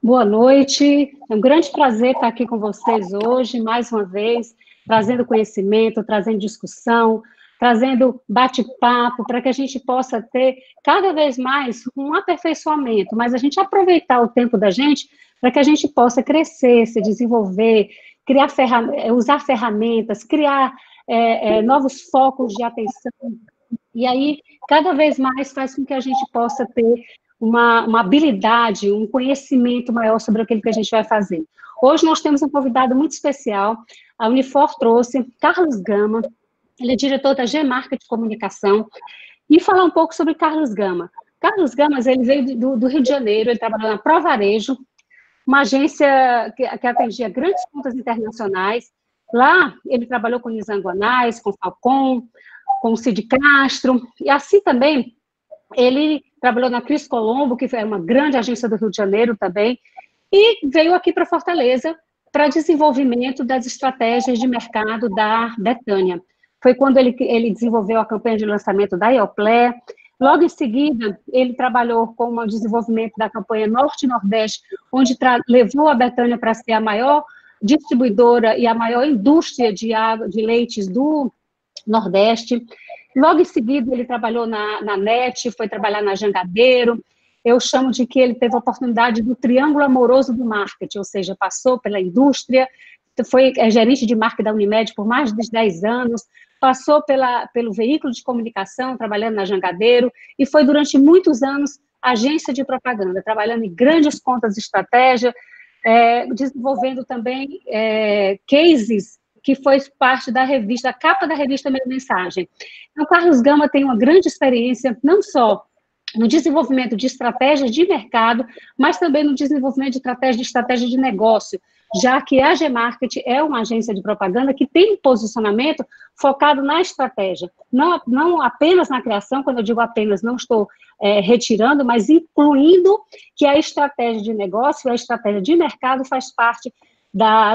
Boa noite, é um grande prazer estar aqui com vocês hoje, mais uma vez, trazendo conhecimento, trazendo discussão, trazendo bate-papo, para que a gente possa ter cada vez mais um aperfeiçoamento, mas a gente aproveitar o tempo da gente para que a gente possa crescer, se desenvolver, criar usar ferramentas, criar novos focos de atenção, e aí, cada vez mais faz com que a gente possa ter uma habilidade, um conhecimento maior sobre aquilo que a gente vai fazer. Hoje nós temos um convidado muito especial, a Unifor trouxe Carlos Gama, ele é diretor da G-Market de Comunicação, e falar um pouco sobre Carlos Gama. Carlos Gama, ele veio do Rio de Janeiro, ele trabalhou na Provarejo, uma agência que atendia grandes contas internacionais. Lá, ele trabalhou com Nizam Guanais, com Falcon, com o Cid Castro, e assim também ele trabalhou na Cris Colombo, que é uma grande agência do Rio de Janeiro também, e veio aqui para Fortaleza para desenvolvimento das estratégias de mercado da Betânia. Foi quando ele desenvolveu a campanha de lançamento da Ioplé. Logo em seguida, ele trabalhou com o desenvolvimento da campanha Norte e Nordeste, onde levou a Betânia para ser a maior distribuidora e a maior indústria de leites do Nordeste. Logo em seguida, ele trabalhou na NET, foi trabalhar na Jangadeiro. Eu chamo de que ele teve a oportunidade do triângulo amoroso do marketing, ou seja, passou pela indústria, foi gerente de marketing da Unimed por mais de 10 anos, passou pelo veículo de comunicação, trabalhando na Jangadeiro, e foi durante muitos anos agência de propaganda, trabalhando em grandes contas de estratégia, desenvolvendo também cases que foi parte da revista, da capa da revista Minha Mensagem. Então, Carlos Gama tem uma grande experiência, não só no desenvolvimento de estratégias de mercado, mas também no desenvolvimento de estratégia de negócio, já que a G-Market é uma agência de propaganda que tem um posicionamento focado na estratégia, não apenas na criação. Quando eu digo apenas, não estou retirando, mas incluindo que a estratégia de negócio, a estratégia de mercado faz parte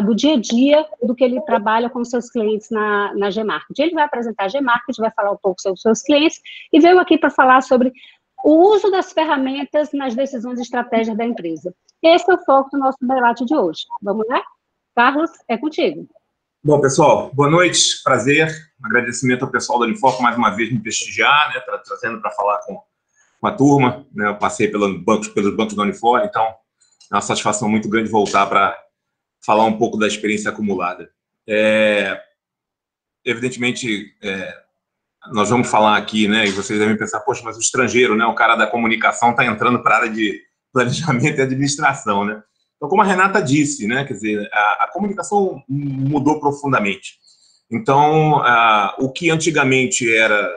do dia a dia do que ele trabalha com seus clientes na G-Market. Ele vai apresentar a G-Market, vai falar um pouco sobre os seus clientes, e veio aqui para falar sobre o uso das ferramentas nas decisões estratégicas da empresa. Esse é o foco do nosso debate de hoje. Vamos lá? Carlos, é contigo. Bom, pessoal, boa noite, prazer. Um agradecimento ao pessoal da Unifor por mais uma vez me prestigiar, né, trazendo para falar com a turma. Né, eu passei pelos bancos da Unifor, então é uma satisfação muito grande voltar para falar um pouco da experiência acumulada. Evidentemente, nós vamos falar aqui, né, e vocês devem pensar, poxa, mas o estrangeiro, né, o cara da comunicação está entrando para a área de planejamento e administração, né? Então, como a Renata disse, né, quer dizer, a comunicação mudou profundamente. Então, o que antigamente era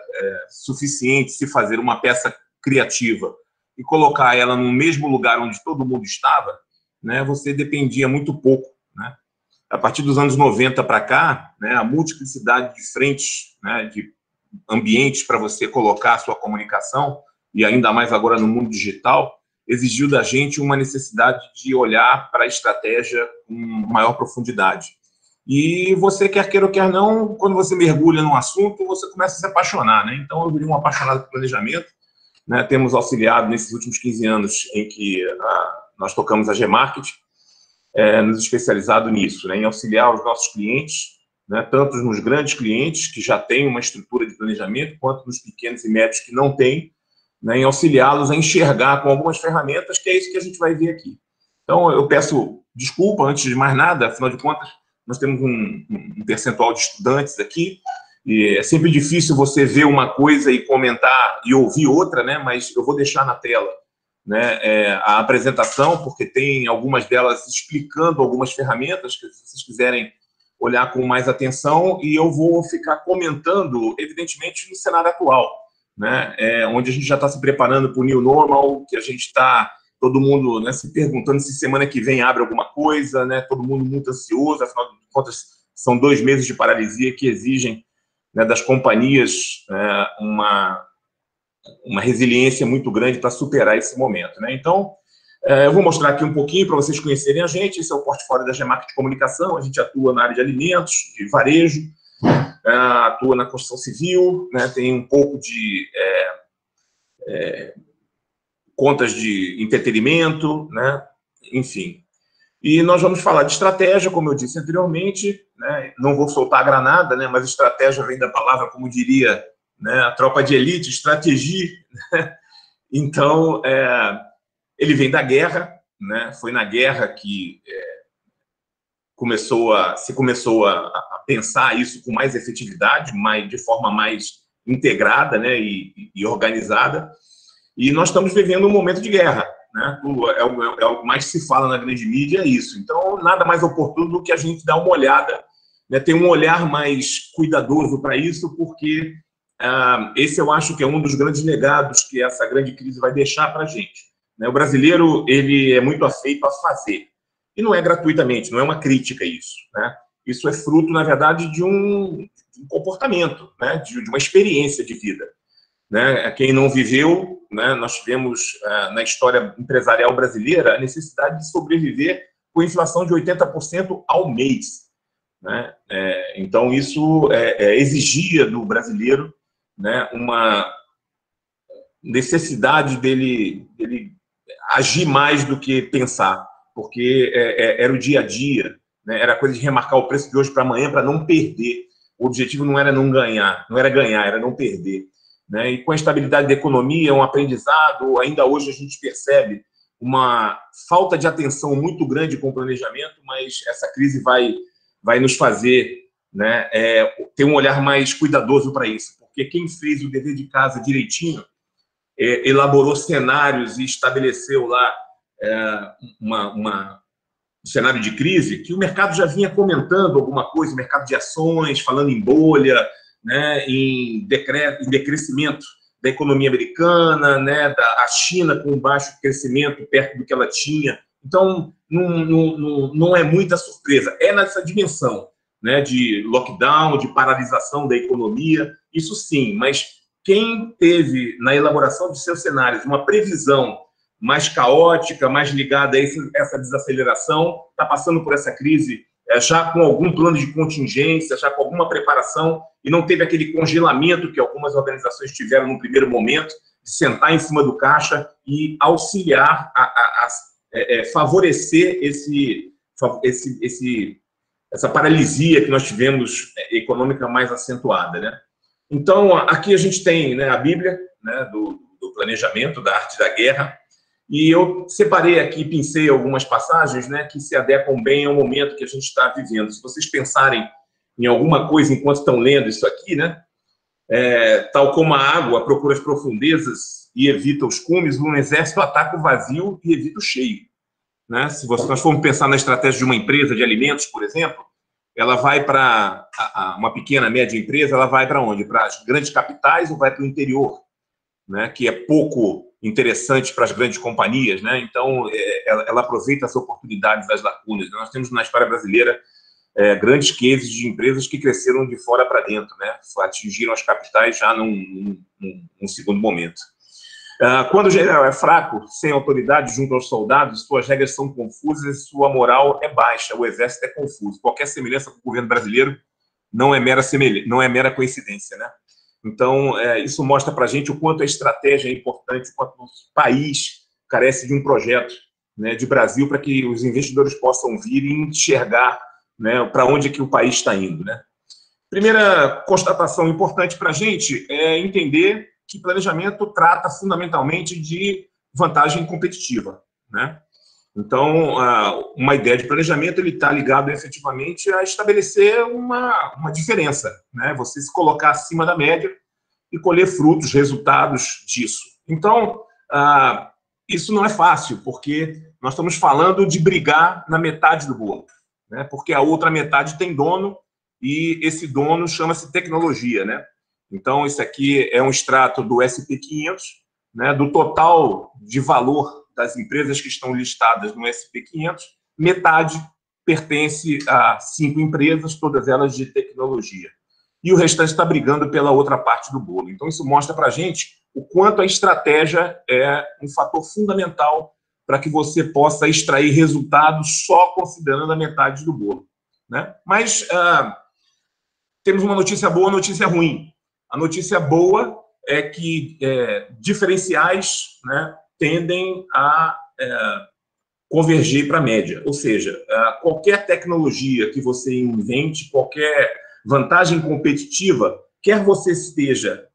suficiente se fazer uma peça criativa e colocar ela no mesmo lugar onde todo mundo estava, né, você dependia muito pouco, né? A partir dos anos 90 para cá, né, a multiplicidade de frentes, né, de ambientes para você colocar a sua comunicação, e ainda mais agora no mundo digital, exigiu da gente uma necessidade de olhar para a estratégia com maior profundidade. E você, quer queira ou quer não, quando você mergulha num assunto, você começa a se apaixonar, né? Então, eu virei um apaixonado por planejamento, né? Temos auxiliado nesses últimos 15 anos em que nós tocamos a G-Market, nos especializado nisso, né? Em auxiliar os nossos clientes, né? Tanto nos grandes clientes, que já têm uma estrutura de planejamento, quanto nos pequenos e médios que não têm, né, em auxiliá-los a enxergar com algumas ferramentas, que é isso que a gente vai ver aqui. Então, eu peço desculpa, antes de mais nada, afinal de contas, nós temos um percentual de estudantes aqui, e é sempre difícil você ver uma coisa e comentar e ouvir outra, né, mas eu vou deixar na tela, né, a apresentação, porque tem algumas delas explicando algumas ferramentas, que se vocês quiserem olhar com mais atenção, e eu vou ficar comentando, evidentemente, no cenário atual, né, onde a gente já está se preparando para o New Normal, que a gente está, todo mundo, né, se perguntando se semana que vem abre alguma coisa, né, todo mundo muito ansioso, afinal de contas, são 2 meses de paralisia que exigem, né, das companhias uma resiliência muito grande para superar esse momento, né? Então, eu vou mostrar aqui um pouquinho para vocês conhecerem a gente. Esse é o portfólio da G-Market de Comunicação. A gente atua na área de alimentos, de varejo, atua na construção civil, né, tem um pouco de contas de entretenimento, né, enfim. E nós vamos falar de estratégia, como eu disse anteriormente, né? Não vou soltar a granada, né? Mas estratégia vem da palavra, como diria, né, a tropa de elite, estratégia. Né? Então, ele vem da guerra, né? Foi na guerra que se começou a pensar isso com mais efetividade, de forma mais integrada, né? e organizada. E nós estamos vivendo um momento de guerra. Né? É o que mais se fala na grande mídia, é isso. Então, nada mais oportuno do que a gente dar uma olhada, né? Ter um olhar mais cuidadoso para isso, porque esse eu acho que é um dos grandes legados que essa grande crise vai deixar para a gente. Né? O brasileiro, ele é muito afeito a fazer. E não é gratuitamente, não é uma crítica isso. Né? Isso é fruto, na verdade, de um comportamento, né? de uma experiência de vida. Né? Quem não viveu, né? Nós tivemos na história empresarial brasileira a necessidade de sobreviver com inflação de 80% ao mês. Né? Então, isso exigia do brasileiro, né, uma necessidade dele agir mais do que pensar, porque era o dia a dia, né? Era coisa de remarcar o preço de hoje para amanhã para não perder. O objetivo não era não ganhar, não era ganhar, era não perder. Né? E com a estabilidade da economia, um aprendizado, ainda hoje a gente percebe uma falta de atenção muito grande com o planejamento, mas essa crise vai nos fazer, né, ter um olhar mais cuidadoso para isso, porque quem fez o dever de casa direitinho, elaborou cenários e estabeleceu lá um cenário de crise que o mercado já vinha comentando alguma coisa, mercado de ações, falando em bolha, né, em decrescimento da economia americana, né, a China com baixo crescimento perto do que ela tinha. Então, não é muita surpresa. É nessa dimensão, né, de lockdown, de paralisação da economia, isso sim, mas quem teve na elaboração de seus cenários uma previsão mais caótica, mais ligada a essa desaceleração, está passando por essa crise já com algum plano de contingência, já com alguma preparação, e não teve aquele congelamento que algumas organizações tiveram no primeiro momento, de sentar em cima do caixa e auxiliar favorecer essa paralisia que nós tivemos econômica mais acentuada. Né? Então, aqui a gente tem, né, a Bíblia, né, do planejamento, da arte da guerra, e eu separei aqui, pincei algumas passagens, né, que se adequam bem ao momento que a gente está vivendo. Se vocês pensarem em alguma coisa enquanto estão lendo isso aqui, né, tal como a água procura as profundezas e evita os cumes, um exército ataca o vazio e evita o cheio. Né? Se nós formos pensar na estratégia de uma empresa de alimentos, por exemplo, ela vai para uma pequena, média empresa, ela vai para onde? Para as grandes capitais ou vai para o interior? Né, que é pouco interessante para as grandes companhias, né? Então, ela aproveita as oportunidades das lacunas. Nós temos na história brasileira grandes cases de empresas que cresceram de fora para dentro, né? Atingiram as capitais já num segundo momento. Quando o general é fraco, sem autoridade junto aos soldados, suas regras são confusas e sua moral é baixa, o exército é confuso. Qualquer semelhança com o governo brasileiro não é mera coincidência, né? Então, isso mostra para a gente o quanto a estratégia é importante, o quanto o país carece de um projeto, né, de Brasil para que os investidores possam vir e enxergar, né, para onde é que o país está indo. Né? Primeira constatação importante para a gente é entender que planejamento trata fundamentalmente de vantagem competitiva. Né? Então, uma ideia de planejamento ele está ligado efetivamente a estabelecer uma diferença, né? Você se colocar acima da média e colher frutos, resultados disso. Então, isso não é fácil, porque nós estamos falando de brigar na metade do bolo, né? Porque a outra metade tem dono e esse dono chama-se tecnologia. Né? Então, esse aqui é um extrato do SP500, né? Do total de valor das empresas que estão listadas no SP500, metade pertence a 5 empresas, todas elas de tecnologia. E o restante está brigando pela outra parte do bolo. Então, isso mostra para a gente o quanto a estratégia é um fator fundamental para que você possa extrair resultados só considerando a metade do bolo. Né? Mas temos uma notícia boa e uma notícia ruim. A notícia boa é que diferenciais, né, tendem a convergir para a média. Ou seja, qualquer tecnologia que você invente, qualquer vantagem competitiva, quer você esteja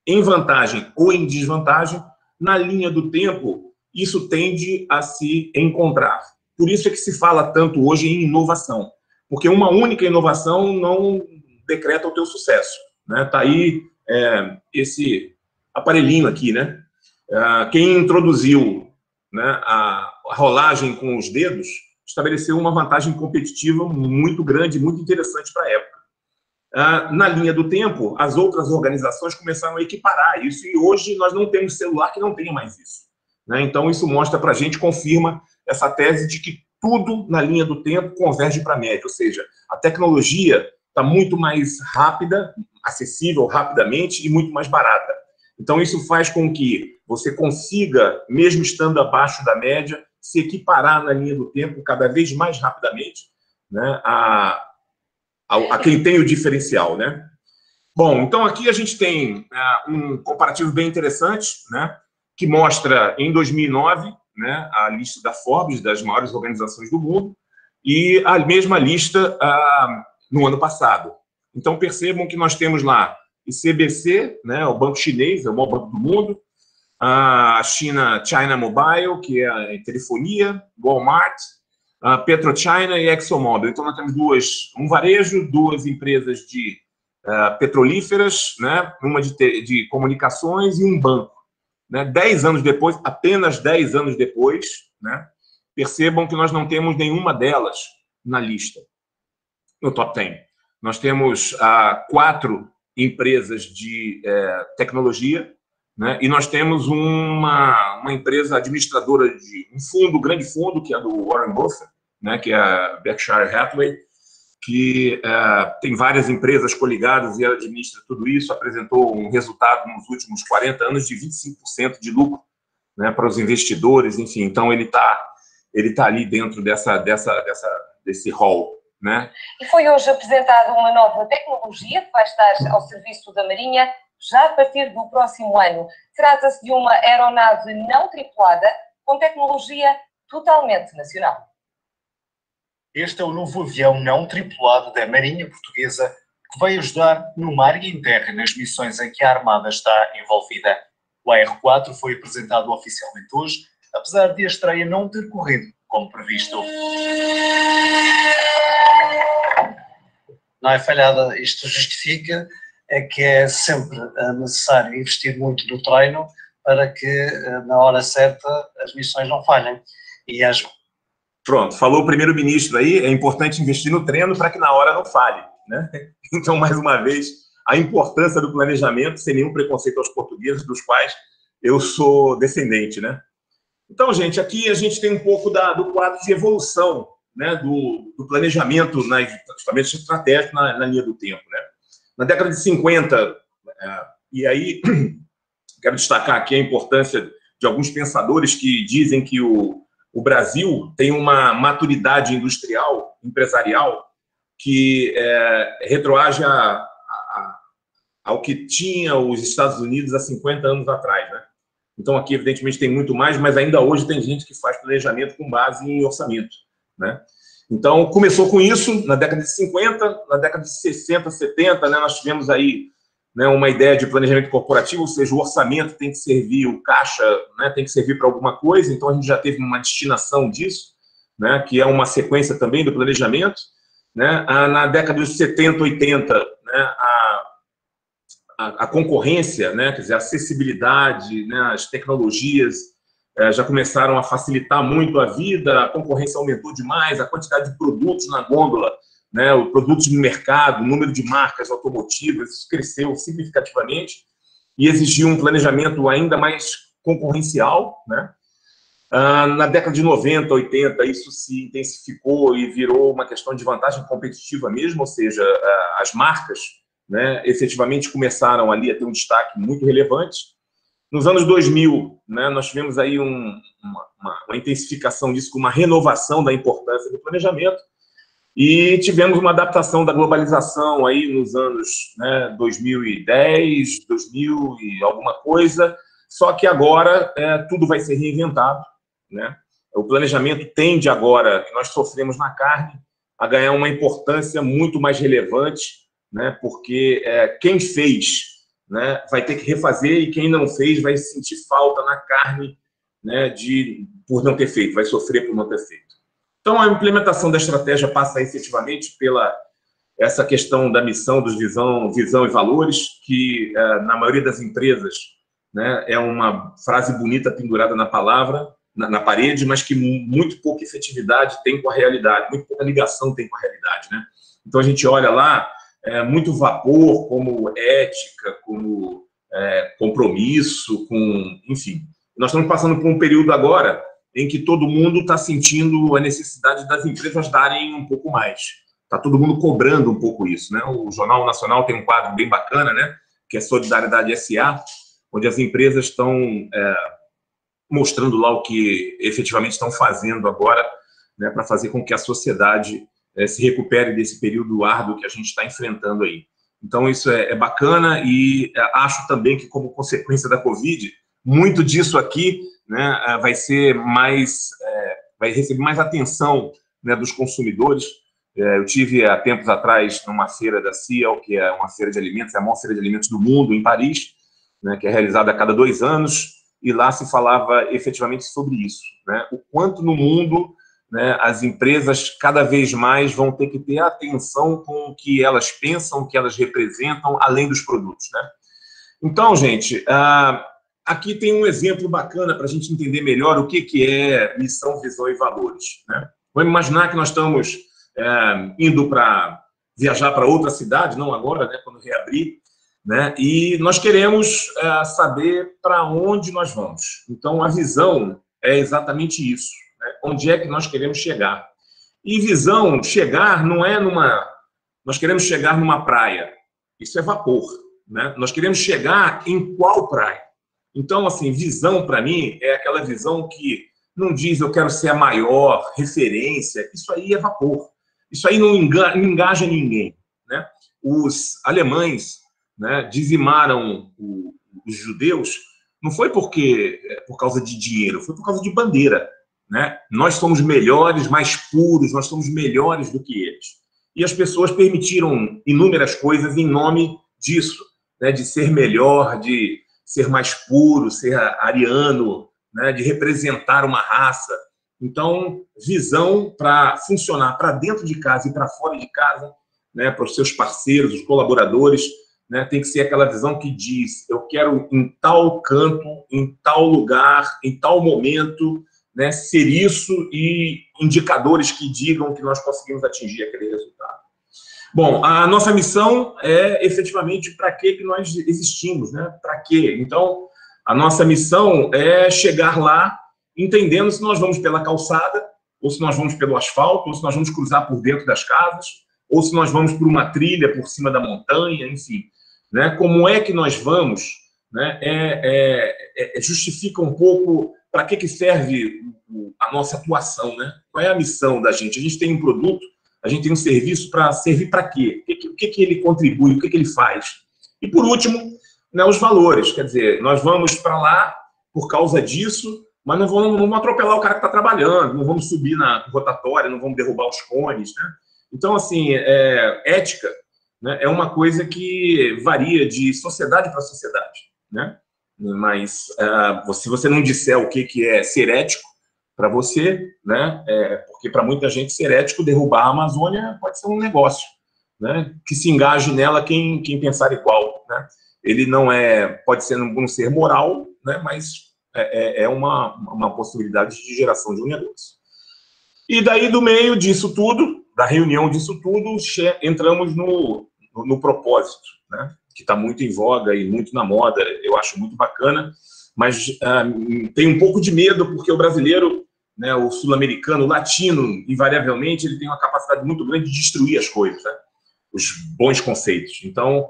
em vantagem ou em desvantagem, na linha do tempo, isso tende a se encontrar. Por isso é que se fala tanto hoje em inovação, porque uma única inovação não decreta o teu sucesso, né? Tá aí esse aparelhinho aqui, né? Quem introduziu, né, a rolagem com os dedos estabeleceu uma vantagem competitiva muito grande, muito interessante para a época. Na linha do tempo, as outras organizações começaram a equiparar isso, e hoje nós não temos celular que não tenha mais isso, né? Então, isso mostra para a gente, confirma essa tese de que tudo na linha do tempo converge para a média, ou seja, a tecnologia está muito mais rápida, acessível rapidamente e muito mais barata. Então, isso faz com que você consiga, mesmo estando abaixo da média, se equiparar na linha do tempo cada vez mais rapidamente, né, a quem tem o diferencial, né? Bom, então aqui a gente tem um comparativo bem interessante, né, que mostra, em 2009, né, a lista da Forbes, das maiores organizações do mundo, e a mesma lista no ano passado. Então, percebam que nós temos lá ICBC, né, o banco chinês, é o maior banco do mundo, a China Mobile, que é a telefonia, Walmart, a PetroChina e ExxonMobil. Então, nós temos um varejo, duas empresas de petrolíferas, né, uma de comunicações e um banco. Né, 10 anos depois, apenas 10 anos depois, né, percebam que nós não temos nenhuma delas na lista, no top 10. Nós temos 4 empresas de tecnologia, né, e nós temos uma empresa administradora de um fundo, grande fundo, que é do Warren Buffett, né, que é a Berkshire Hathaway, que tem várias empresas coligadas e ela administra tudo isso, apresentou um resultado nos últimos 40 anos de 25% de lucro, né, para os investidores, enfim. Então, ele tá ali dentro desse hall, né? E foi hoje apresentada uma nova tecnologia que vai estar ao serviço da Marinha já a partir do próximo ano. Trata-se de uma aeronave não tripulada com tecnologia totalmente nacional. Este é o novo avião não tripulado da Marinha Portuguesa que vai ajudar no mar e em terra nas missões em que a Armada está envolvida. O AR-4 foi apresentado oficialmente hoje, apesar de a estreia não ter corrido como previsto. Não é falhada, isto justifica que é sempre necessário investir muito no treino para que na hora certa as missões não falhem. E Pronto, falou o primeiro-ministro aí, é importante investir no treino para que na hora não falhe, né? Então, mais uma vez, a importância do planejamento, sem nenhum preconceito aos portugueses, dos quais eu sou descendente, né? Então, gente, aqui a gente tem um pouco do quadro de evolução, né, do planejamento, justamente estratégico na linha do tempo, né? Na década de 50, e aí quero destacar aqui a importância de alguns pensadores que dizem que o Brasil tem uma maturidade industrial, empresarial, que retroage ao que tinha os Estados Unidos há 50 anos atrás, né? Então, aqui, evidentemente, tem muito mais, mas ainda hoje tem gente que faz planejamento com base em orçamento, né? Então, começou com isso na década de 50, na década de 60, 70, né, nós tivemos aí, né, uma ideia de planejamento corporativo, ou seja, o orçamento tem que servir, o caixa, né, tem que servir para alguma coisa, então a gente já teve uma destinação disso, né, que é uma sequência também do planejamento, né? Na década de 70, 80, né, a concorrência, né, quer dizer, a acessibilidade, né, as tecnologias já começaram a facilitar muito a vida, a concorrência aumentou demais, a quantidade de produtos na gôndola, né, os produtos no mercado, o número de marcas automotivas, isso cresceu significativamente e exigiu um planejamento ainda mais concorrencial, né? Na década de 90, 80, isso se intensificou e virou uma questão de vantagem competitiva mesmo, ou seja, as marcas, né, efetivamente começaram ali a ter um destaque muito relevante. Nos anos 2000, né, nós tivemos aí uma intensificação disso, com uma renovação da importância do planejamento, e tivemos uma adaptação da globalização aí nos anos, né, 2010, 2000 e alguma coisa, só que agora tudo vai ser reinventado, né? o planejamento tende agora, que nós sofremos na carne, a ganhar uma importância muito mais relevante, né? Porque quem fez, né, vai ter que refazer, e quem não fez vai sentir falta na carne, né, por não ter feito, vai sofrer por não ter feito. Então, a implementação da estratégia passa efetivamente pela essa questão da missão, dos visão e valores, que na maioria das empresas, né, é uma frase bonita pendurada na palavra, na parede, mas que muito pouca efetividade tem com a realidade, muito pouca ligação tem com a realidade, né? Então, a gente olha lá, muito vapor, como ética, como compromisso, enfim. Nós estamos passando por um período agora em que todo mundo está sentindo a necessidade das empresas darem um pouco mais. Está todo mundo cobrando um pouco isso, né? O Jornal Nacional tem um quadro bem bacana, né? Que é Solidariedade SA, onde as empresas estão mostrando lá o que efetivamente estão fazendo agora, né, para fazer com que a sociedade se recupere desse período árduo que a gente está enfrentando aí. Então, isso é bacana, e acho também que, como consequência da Covid, muito disso aqui, né, vai receber mais atenção, né, dos consumidores. Eu tive, há tempos atrás, numa feira da Ciel, que é uma feira de alimentos, é a maior feira de alimentos do mundo, em Paris, né, que é realizada a cada 2 anos, e lá se falava efetivamente sobre isso, né? O quanto no mundo, né, as empresas cada vez mais vão ter que ter atenção com o que elas pensam, o que elas representam, além dos produtos, né? Então, gente, aqui tem um exemplo bacana para a gente entender melhor o que é missão, visão e valores, né? Vamos imaginar que nós estamos indo para viajar para outra cidade, não agora, né, quando reabrir, né? E nós queremos saber para onde nós vamos. Então, a visão é exatamente isso, né? Onde é que nós queremos chegar? E visão, chegar, não é nós queremos chegar numa praia. Isso é vapor, né? Nós queremos chegar em qual praia? Então, assim, visão, para mim, é aquela visão que não diz eu quero ser a maior referência. Isso aí é vapor. Isso aí não engaja ninguém, né? Os alemães, né, dizimaram os judeus, não foi por causa de dinheiro, foi por causa de bandeira, né? Nós somos melhores, mais puros, nós somos melhores do que eles. E as pessoas permitiram inúmeras coisas em nome disso, né, de ser melhor, de ser mais puro, ser ariano, né, de representar uma raça. Então, visão para funcionar para dentro de casa e para fora de casa, né, para os seus parceiros, os colaboradores, né, tem que ser aquela visão que diz, eu quero em tal canto, em tal lugar, em tal momento, né, ser isso, e indicadores que digam que nós conseguimos atingir aquele resultado. Bom, a nossa missão é efetivamente para que nós existimos, né? Para quê? Então, a nossa missão é chegar lá entendendo se nós vamos pela calçada, ou se nós vamos pelo asfalto, ou se nós vamos cruzar por dentro das casas, ou se nós vamos por uma trilha por cima da montanha, enfim, né? Como é que nós vamos, né? Justifica um pouco para que serve a nossa atuação, né? Qual é a missão da gente? A gente tem um produto, a gente tem um serviço para servir para quê? O que ele contribui, o que ele faz? E, por último, né, os valores. Quer dizer, nós vamos para lá por causa disso, mas não vamos atropelar o cara que está trabalhando, não vamos subir na rotatória, não vamos derrubar os cones, né? Então, assim, ética, né, é uma coisa que varia de sociedade para sociedade, né? Mas se você não disser o que é ser ético para você, né? Porque para muita gente ser ético, derrubar a Amazônia pode ser um negócio, né? Que se engaje nela quem pensar igual, né? Ele não pode ser um ser moral, né? Mas é uma possibilidade de geração de um negócio. E daí, do meio disso tudo, da reunião disso tudo, entramos no propósito, né? Que está muito em voga e muito na moda, eu acho muito bacana, mas tem um pouco de medo, porque o brasileiro, né, o sul-americano, o latino, invariavelmente, ele tem uma capacidade muito grande de destruir as coisas, né? Os bons conceitos. Então,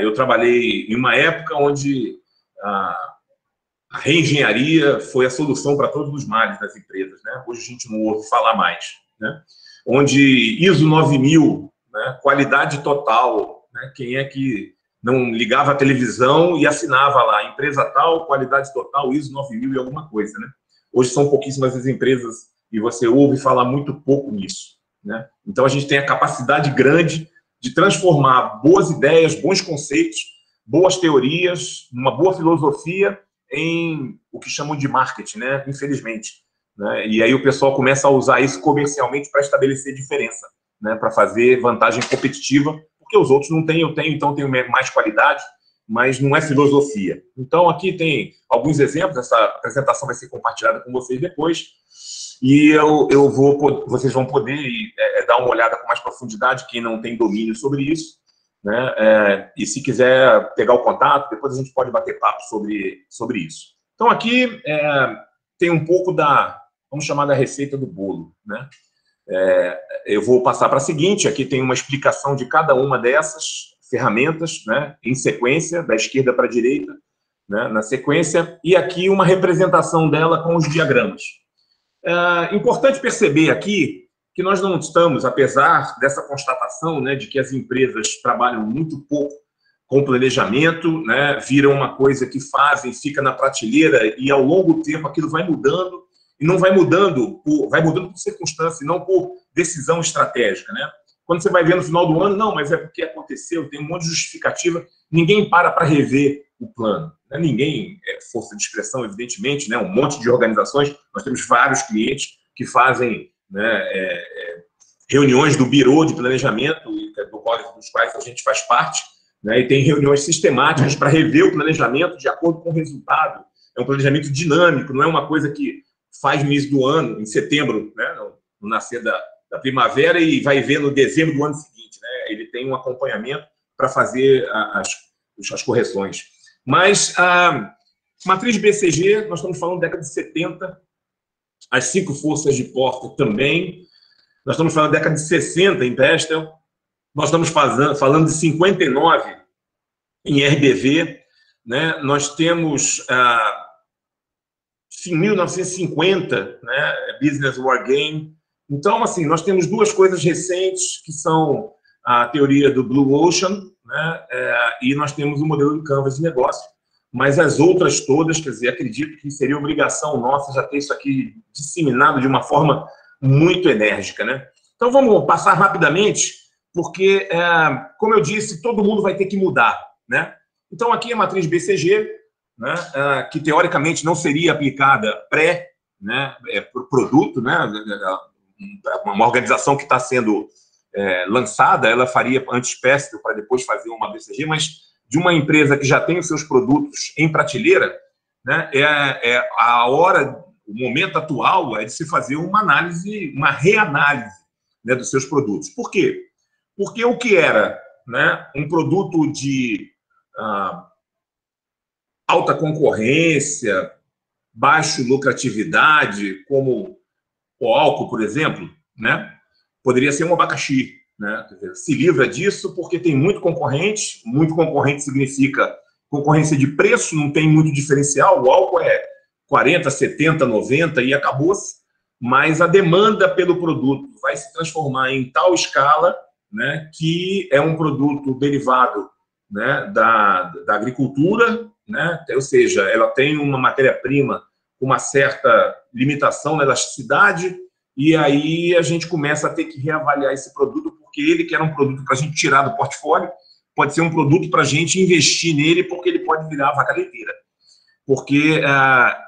eu trabalhei em uma época onde a reengenharia foi a solução para todos os males das empresas, né? Hoje a gente não ouve falar mais, né? Onde ISO 9000, né, qualidade total, né? Quem é que não ligava a televisão e assinava lá, empresa tal, qualidade total, ISO 9000 e alguma coisa, né? Hoje são pouquíssimas as empresas e você ouve falar muito pouco nisso, né? Então, a gente tem a capacidade grande de transformar boas ideias, bons conceitos, boas teorias, uma boa filosofia em o que chamam de marketing, né? Infelizmente, né? E aí o pessoal começa a usar isso comercialmente para estabelecer diferença, né? Para fazer vantagem competitiva, porque os outros não têm, eu tenho, então tenho mais qualidade, mas não é filosofia. Então, aqui tem alguns exemplos, essa apresentação vai ser compartilhada com vocês depois, e vocês vão poder dar uma olhada com mais profundidade, quem não tem domínio sobre isso, né? E se quiser pegar o contato, depois a gente pode bater papo sobre isso. Então, aqui tem um pouco vamos chamar da receita do bolo, né? Eu vou passar para a seguinte, aqui tem uma explicação de cada uma dessas ferramentas, né, em sequência, da esquerda para a direita, né, na sequência, e aqui uma representação dela com os diagramas. Importante perceber aqui que nós não estamos, apesar dessa constatação, né, de que as empresas trabalham muito pouco com planejamento, né, viram uma coisa que fazem, fica na prateleira e ao longo do tempo aquilo vai mudando, e não vai mudando por circunstância, não por decisão estratégica, né? Quando você vai ver no final do ano, não, mas é porque aconteceu, tem um monte de justificativa, ninguém para rever o plano, né? Ninguém, força de expressão, evidentemente, né? Um monte de organizações, nós temos vários clientes que fazem, né, reuniões do Bureau de Planejamento, dos quais a gente faz parte, né? E tem reuniões sistemáticas para rever o planejamento de acordo com o resultado. É um planejamento dinâmico, não é uma coisa que faz no início do ano, em setembro, né? No nascer da primavera e vai ver no dezembro do ano seguinte, né? Ele tem um acompanhamento para fazer as correções. Mas a matriz BCG, nós estamos falando da década de 70, as 5 forças de Porter também, nós estamos falando da década de 60 em Pestel, nós estamos falando de 59 em RBV, né? Nós temos, em 1950, né, Business Wargame. Então, assim, nós temos 2 coisas recentes, que são a teoria do Blue Ocean, né, e nós temos o modelo de Canvas de negócio, mas as outras todas, quer dizer, acredito que seria obrigação nossa já ter isso aqui disseminado de uma forma muito enérgica, né? Então, vamos passar rapidamente, porque, como eu disse, todo mundo vai ter que mudar, né? Então, aqui a matriz BCG, né, que teoricamente não seria aplicada né, para o produto, né? Uma organização que está sendo lançada, ela faria antes Pestel para depois fazer uma BCG, mas de uma empresa que já tem os seus produtos em prateleira, né, o momento atual é de se fazer uma análise, uma reanálise, né, dos seus produtos. Por quê? Porque o que era, né, um produto de alta concorrência, baixa lucratividade, como o álcool, por exemplo, né, poderia ser um abacaxi, né? Quer dizer, se livra disso porque tem muito concorrente significa concorrência de preço, não tem muito diferencial, o álcool é 40, 70, 90 e acabou-se, mas a demanda pelo produto vai se transformar em tal escala, né, que é um produto derivado, né, da agricultura, né, ou seja, ela tem uma matéria-prima com uma certa limitação na elasticidade, e aí a gente começa a ter que reavaliar esse produto, porque ele, que era um produto para a gente tirar do portfólio, pode ser um produto para a gente investir nele, porque ele pode virar vaca leiteira. Porque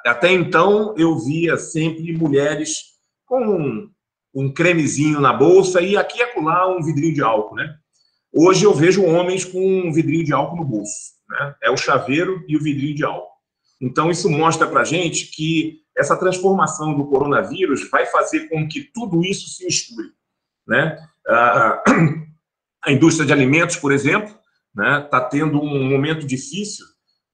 até então eu via sempre mulheres com um cremezinho na bolsa e aqui e acolá um vidrinho de álcool, né? Hoje eu vejo homens com um vidrinho de álcool no bolso, né? É o chaveiro e o vidrinho de álcool. Então, isso mostra para a gente que essa transformação do coronavírus vai fazer com que tudo isso se misture, né? A indústria de alimentos, por exemplo, né, está tendo um momento difícil,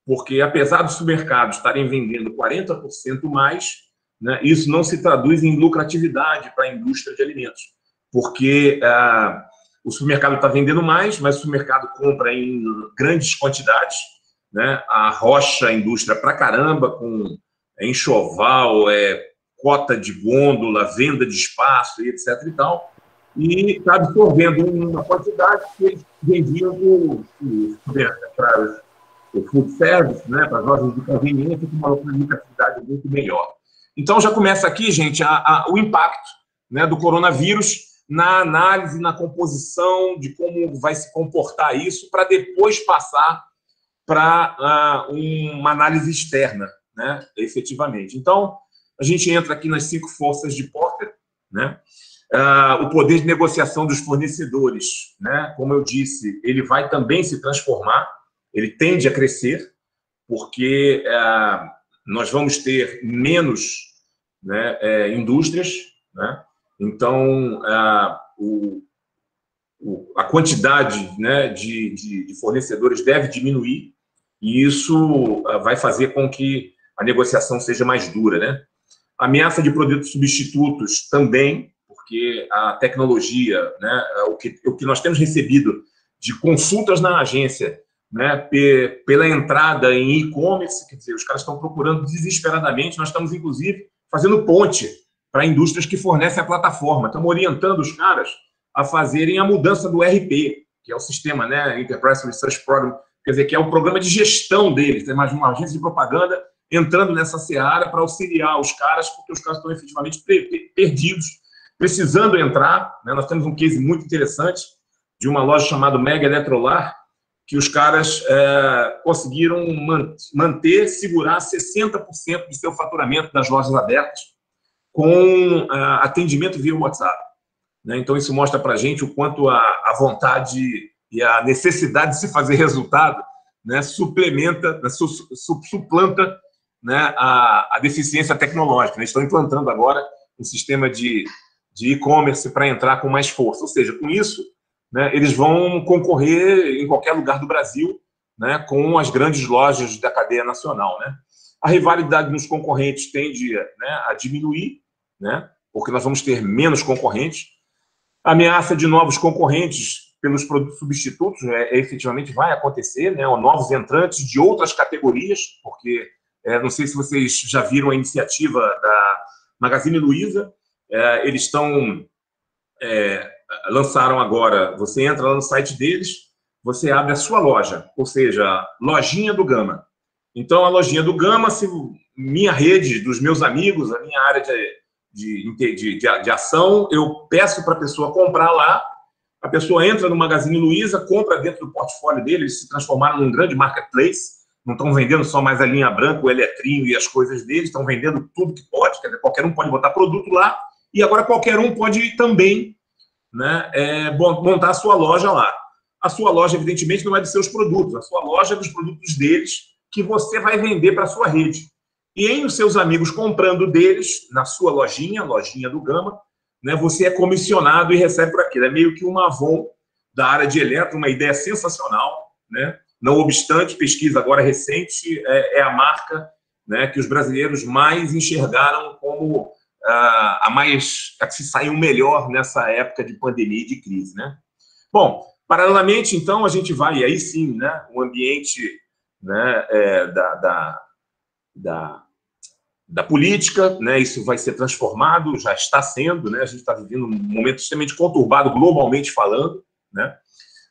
porque apesar dos supermercados estarem vendendo 40% mais, né, isso não se traduz em lucratividade para a indústria de alimentos, porque o supermercado está vendendo mais, mas o supermercado compra em grandes quantidades, né? A Rocha indústria pra caramba, com enxoval, cota de gôndola, venda de espaço, e etc. e tal, e está absorvendo uma quantidade que eles vendiam para o food service, né, para as lojas de conveniência, com uma lucratividade muito melhor. Então, já começa aqui, gente, o impacto, né, do coronavírus na análise, na composição de como vai se comportar isso, para depois passar para uma análise externa, né, efetivamente. Então, a gente entra aqui nas 5 forças de Porter, né? O poder de negociação dos fornecedores, né? Como eu disse, ele vai também se transformar, ele tende a crescer, porque nós vamos ter menos, né, indústrias, né? Então, a quantidade, né, de fornecedores deve diminuir, e isso vai fazer com que a negociação seja mais dura, né? A ameaça de produtos substitutos também, porque a tecnologia, né, o que nós temos recebido de consultas na agência, né, pela entrada em e-commerce, quer dizer, os caras estão procurando desesperadamente, nós estamos, inclusive, fazendo ponte para indústrias que fornecem a plataforma, estamos orientando os caras a fazerem a mudança do ERP, que é o sistema, né, Enterprise Research Program, quer dizer, que é o programa de gestão deles, tem mais uma agência de propaganda entrando nessa seara para auxiliar os caras, porque os caras estão efetivamente perdidos, precisando entrar, né? Nós temos um case muito interessante de uma loja chamada Mega Eletrolar, que os caras conseguiram manter, segurar 60% de seu faturamento das lojas abertas com atendimento via WhatsApp, né? Então, isso mostra para a gente o quanto a vontade e a necessidade de se fazer resultado, né, suplanta, né, a deficiência tecnológica, né? Estão implantando agora um sistema de e-commerce para entrar com mais força. Ou seja, com isso, né, eles vão concorrer em qualquer lugar do Brasil, né, com as grandes lojas da cadeia nacional, né? A rivalidade nos concorrentes tende, né, a diminuir, né, porque nós vamos ter menos concorrentes. A ameaça de novos concorrentes pelos produtos substitutos efetivamente vai acontecer, né, ou novos entrantes de outras categorias, porque não sei se vocês já viram a iniciativa da Magazine Luiza, eles lançaram agora, você entra lá no site deles, você abre a sua loja, ou seja, lojinha do Gama. Então, a lojinha do Gama, se minha rede, dos meus amigos, a minha área de ação, eu peço para a pessoa comprar lá, a pessoa entra no Magazine Luiza, compra dentro do portfólio dele, eles se transformaram num grande marketplace, não estão vendendo só mais a linha branca, o eletrinho e as coisas deles, estão vendendo tudo que pode, quer dizer, qualquer um pode botar produto lá, e agora qualquer um pode também, né, montar a sua loja lá. A sua loja, evidentemente, não é de seus produtos, a sua loja é dos produtos deles que você vai vender para a sua rede. E em os seus amigos comprando deles, na sua lojinha do Gama, né, você é comissionado e recebe por aquilo. É meio que uma Avon da área de eletro, uma ideia sensacional, né? Não obstante, pesquisa agora recente, é a marca, né, que os brasileiros mais enxergaram como a que se saiu melhor nessa época de pandemia e de crise, né? Bom, paralelamente, então, a gente vai, aí sim, né, o ambiente, né, da política, né, isso vai ser transformado, já está sendo, né, a gente está vivendo um momento extremamente conturbado, globalmente falando, né?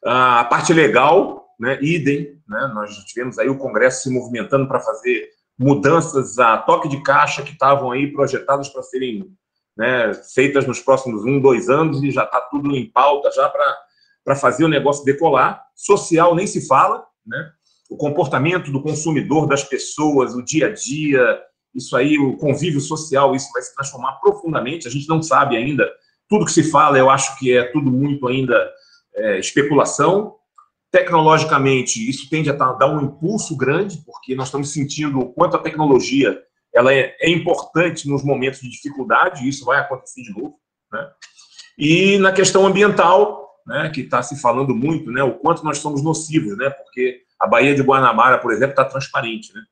A parte legal, né, idem, né, nós já tivemos aí o Congresso se movimentando para fazer mudanças a toque de caixa que estavam aí projetadas para serem, né, feitas nos próximos 1, 2 anos, e já está tudo em pauta já para fazer o negócio decolar. Social nem se fala, né? O comportamento do consumidor, das pessoas, o dia a dia, isso aí, o convívio social, isso vai se transformar profundamente. A gente não sabe ainda. Tudo que se fala, eu acho que é tudo muito ainda especulação. Tecnologicamente, isso tende a dar um impulso grande, porque nós estamos sentindo o quanto a tecnologia ela é importante nos momentos de dificuldade, e isso vai acontecer de novo, né? E na questão ambiental, né, que está se falando muito, né, o quanto nós somos nocivos, né, porque a Baía de Guanabara, por exemplo, está transparente, né?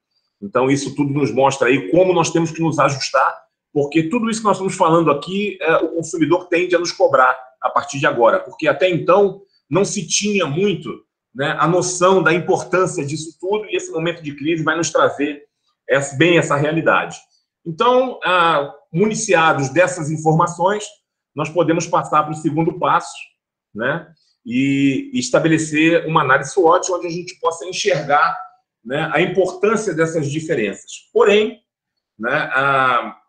Então, isso tudo nos mostra aí como nós temos que nos ajustar, porque tudo isso que nós estamos falando aqui, o consumidor tende a nos cobrar a partir de agora, porque até então não se tinha muito, né, a noção da importância disso tudo, e esse momento de crise vai nos trazer bem essa realidade. Então, municiados dessas informações, nós podemos passar para o segundo passo, né, e estabelecer uma análise SWOT onde a gente possa enxergar, né, a importância dessas diferenças. Porém, né,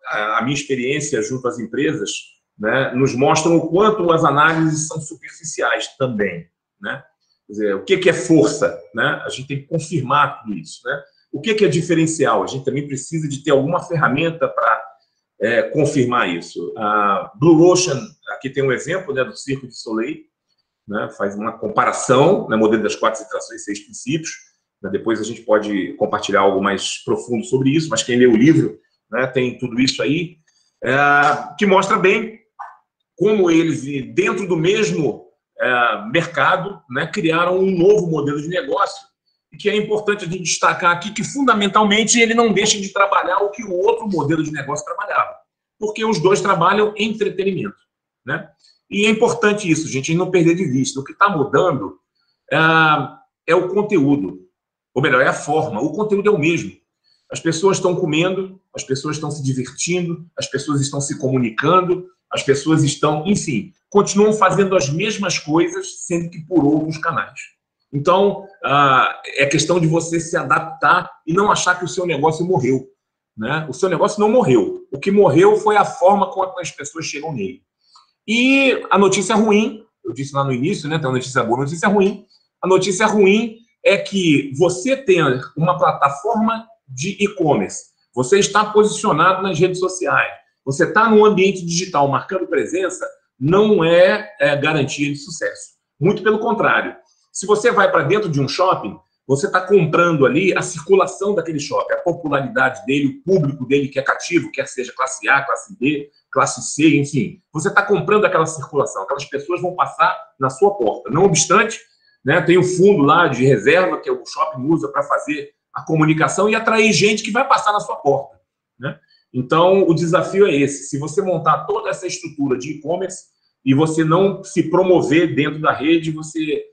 a minha experiência junto às empresas, né, nos mostram o quanto as análises são superficiais também, né? Quer dizer, o que é força, né? A gente tem que confirmar tudo isso, né? O que é diferencial? A gente também precisa de ter alguma ferramenta para confirmar isso. A Blue Ocean, aqui tem um exemplo, né, do Cirque du Soleil, né, faz uma comparação, né, modelo das 4 centrações e 6 princípios. Né, depois a gente pode compartilhar algo mais profundo sobre isso, mas quem lê o livro, né, tem tudo isso aí, que mostra bem como eles, dentro do mesmo mercado, né, criaram um novo modelo de negócio, e que é importante a gente destacar aqui que, fundamentalmente, ele não deixa de trabalhar o que o outro modelo de negócio trabalhava, porque os dois trabalham em entretenimento, né? E é importante isso, gente, a gente não perder de vista. O que está mudando é o conteúdo, ou melhor, é a forma. O conteúdo é o mesmo. As pessoas estão comendo, as pessoas estão se divertindo, as pessoas estão se comunicando, as pessoas estão, enfim, continuam fazendo as mesmas coisas, sendo que por outros canais. Então, é questão de você se adaptar e não achar que o seu negócio morreu, né? O seu negócio não morreu. O que morreu foi a forma como as pessoas chegam nele. E a notícia ruim, eu disse lá no início, né? Tem uma notícia boa, notícia ruim. A notícia ruim é que você tem uma plataforma de e-commerce, você está posicionado nas redes sociais, você está no ambiente digital marcando presença, não é garantia de sucesso. Muito pelo contrário. Se você vai para dentro de um shopping, você está comprando ali a circulação daquele shopping, a popularidade dele, o público dele que é cativo, quer seja classe A, classe B, classe C, enfim. Você está comprando aquela circulação, aquelas pessoas vão passar na sua porta. Não obstante, né, tem o fundo lá de reserva que o shopping usa para fazer a comunicação e atrair gente que vai passar na sua porta, né? Então, o desafio é esse. Se você montar toda essa estrutura de e-commerce e você não se promover dentro da rede, você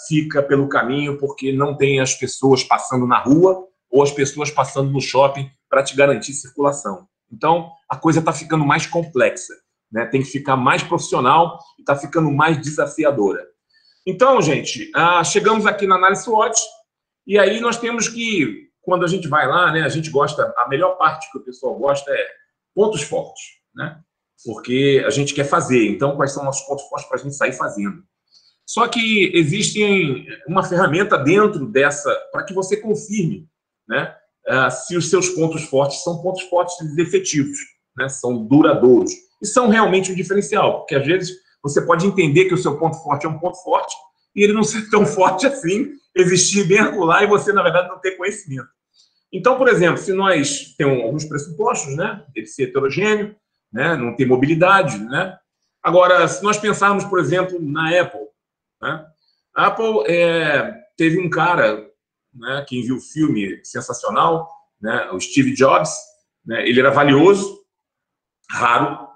fica pelo caminho porque não tem as pessoas passando na rua ou as pessoas passando no shopping para te garantir circulação. Então, a coisa está ficando mais complexa, né? Tem que ficar mais profissional e está ficando mais desafiadora. Então, gente, chegamos aqui na análise SWOT e aí nós temos que, quando a gente vai lá, né, a gente gosta, a melhor parte que o pessoal gosta é pontos fortes, né? Porque a gente quer fazer. Então, quais são nossos pontos fortes para a gente sair fazendo? Só que existe uma ferramenta dentro dessa para que você confirme, né, se os seus pontos fortes são pontos fortes efetivos, né, são duradouros. E são realmente um diferencial, porque às vezes você pode entender que o seu ponto forte é um ponto forte e ele não ser tão forte assim, existir bem acolá e você, na verdade, não ter conhecimento. Então, por exemplo, se nós temos alguns pressupostos, né, ele ser heterogêneo, né, não ter mobilidade, né? Agora, se nós pensarmos, por exemplo, na Apple, né? A Apple teve um cara, né, que viu o filme sensacional, né, o Steve Jobs, né, ele era valioso, raro,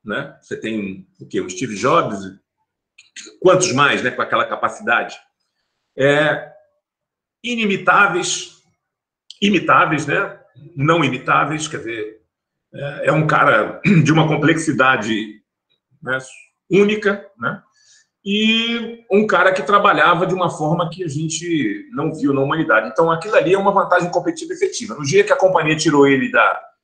né? Você tem o quê? O Steve Jobs, quantos mais, né, com aquela capacidade? Inimitáveis, imitáveis, né? Não imitáveis, quer dizer, é um cara de uma complexidade, né, única, né? E um cara que trabalhava de uma forma que a gente não viu na humanidade. Então, aquilo ali é uma vantagem competitiva efetiva. No dia que a companhia tirou ele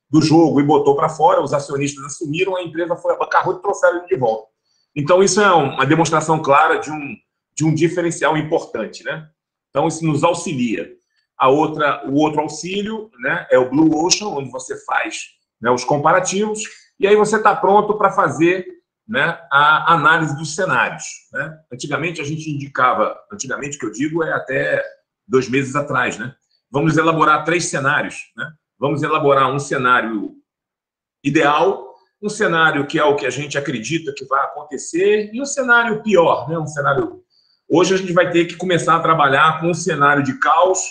do jogo e botou para fora, os acionistas assumiram, a empresa foi a bancarrota e trouxeram ele de volta. Então, isso é uma demonstração clara de um diferencial importante, né? Então, isso nos auxilia. O outro auxílio, né, é o Blue Ocean, onde você faz, né, os comparativos, e aí você está pronto para fazer, né, a análise dos cenários, né? Antigamente a gente indicava, antigamente que eu digo é até 2 meses atrás, né? Vamos elaborar 3 cenários, né? Vamos elaborar um cenário ideal, um cenário que é o que a gente acredita que vai acontecer e um cenário pior, né? Um cenário... Hoje a gente vai ter que começar a trabalhar com um cenário de caos,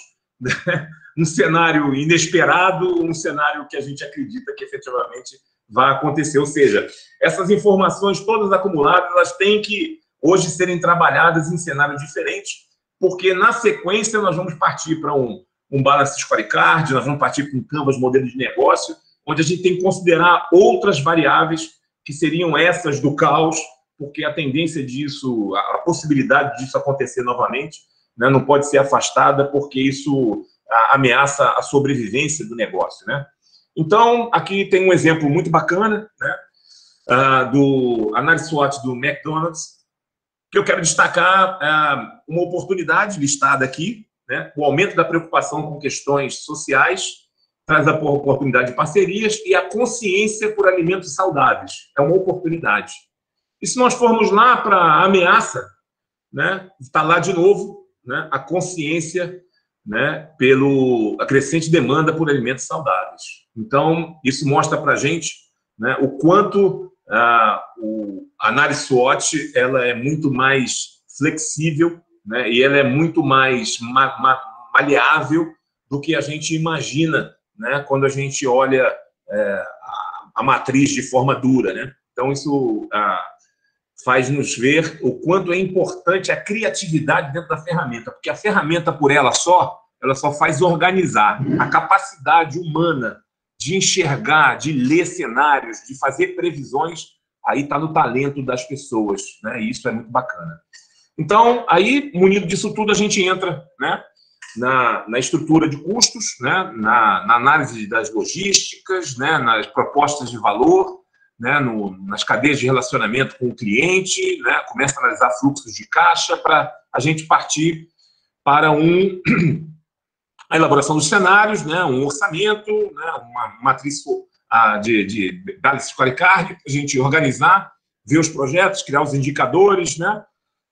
né? Um cenário inesperado, um cenário que a gente acredita que efetivamente vai acontecer. Ou seja, essas informações todas acumuladas, elas têm que hoje serem trabalhadas em cenários diferentes, porque na sequência nós vamos partir para um Balance Scorecard, nós vamos partir para um Canvas modelo de negócio, onde a gente tem que considerar outras variáveis que seriam essas do caos, porque a tendência disso, a possibilidade disso acontecer novamente, né, não pode ser afastada, porque isso ameaça a sobrevivência do negócio, né? Então, aqui tem um exemplo muito bacana, né, do análise SWOT do McDonald's, que eu quero destacar uma oportunidade listada aqui, né, o aumento da preocupação com questões sociais, traz a oportunidade de parcerias e a consciência por alimentos saudáveis. É uma oportunidade. E se nós formos lá para a ameaça, né, está lá de novo, né, a consciência, né, a crescente demanda por alimentos saudáveis. Então, isso mostra para a gente, né, o quanto a análise SWOT ela é muito mais flexível, né, e ela é muito mais maleável do que a gente imagina, né, quando a gente olha a matriz de forma dura, né? Então, isso faz nos ver o quanto é importante a criatividade dentro da ferramenta, porque a ferramenta, por ela só faz organizar. A capacidade humana de enxergar, de ler cenários, de fazer previsões, aí está no talento das pessoas, né? E isso é muito bacana. Então, aí, munido disso tudo, a gente entra, né, na estrutura de custos, né, na análise das logísticas, né, nas propostas de valor, né, nas cadeias de relacionamento com o cliente, né, começa a analisar fluxos de caixa para a gente partir para a elaboração dos cenários, né, um orçamento, né, uma matriz de análise scorecard, para a gente organizar, ver os projetos, criar os indicadores, né.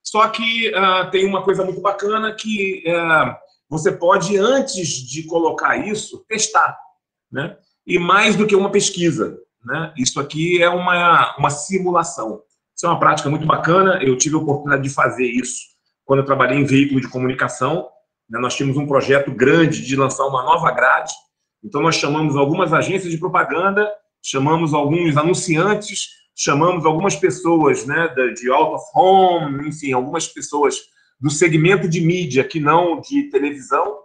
Só que tem uma coisa muito bacana que você pode, antes de colocar isso, testar, né? E mais do que uma pesquisa, né? Isso aqui é uma simulação. Isso é uma prática muito bacana. Eu tive a oportunidade de fazer isso quando eu trabalhei em veículo de comunicação, né? Nós tínhamos um projeto grande de lançar uma nova grade. Então, nós chamamos algumas agências de propaganda, chamamos alguns anunciantes, chamamos algumas pessoas, né, de out of home, enfim, algumas pessoas do segmento de mídia, que não de televisão,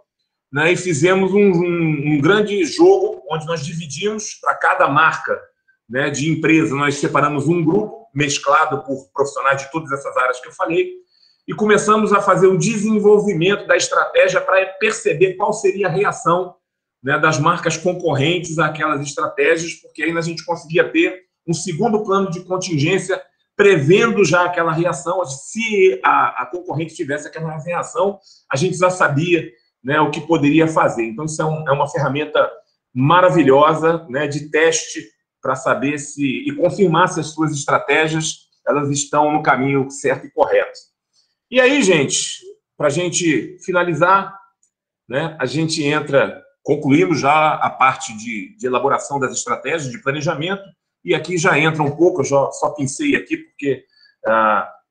né, e fizemos um grande jogo onde nós dividimos para cada marca, né, de empresa, nós separamos um grupo mesclado por profissionais de todas essas áreas que eu falei e começamos a fazer o desenvolvimento da estratégia para perceber qual seria a reação, né, das marcas concorrentes àquelas estratégias, porque aí a gente conseguia ter um segundo plano de contingência, prevendo já aquela reação. Se a concorrente tivesse aquela reação, a gente já sabia, né, o que poderia fazer. Então, isso é uma ferramenta maravilhosa, né, de teste para saber e confirmar se as suas estratégias elas estão no caminho certo e correto. E aí, gente, para a gente finalizar, né, a gente concluímos já a parte de elaboração das estratégias, de planejamento. E aqui já entra um pouco, eu só pensei aqui porque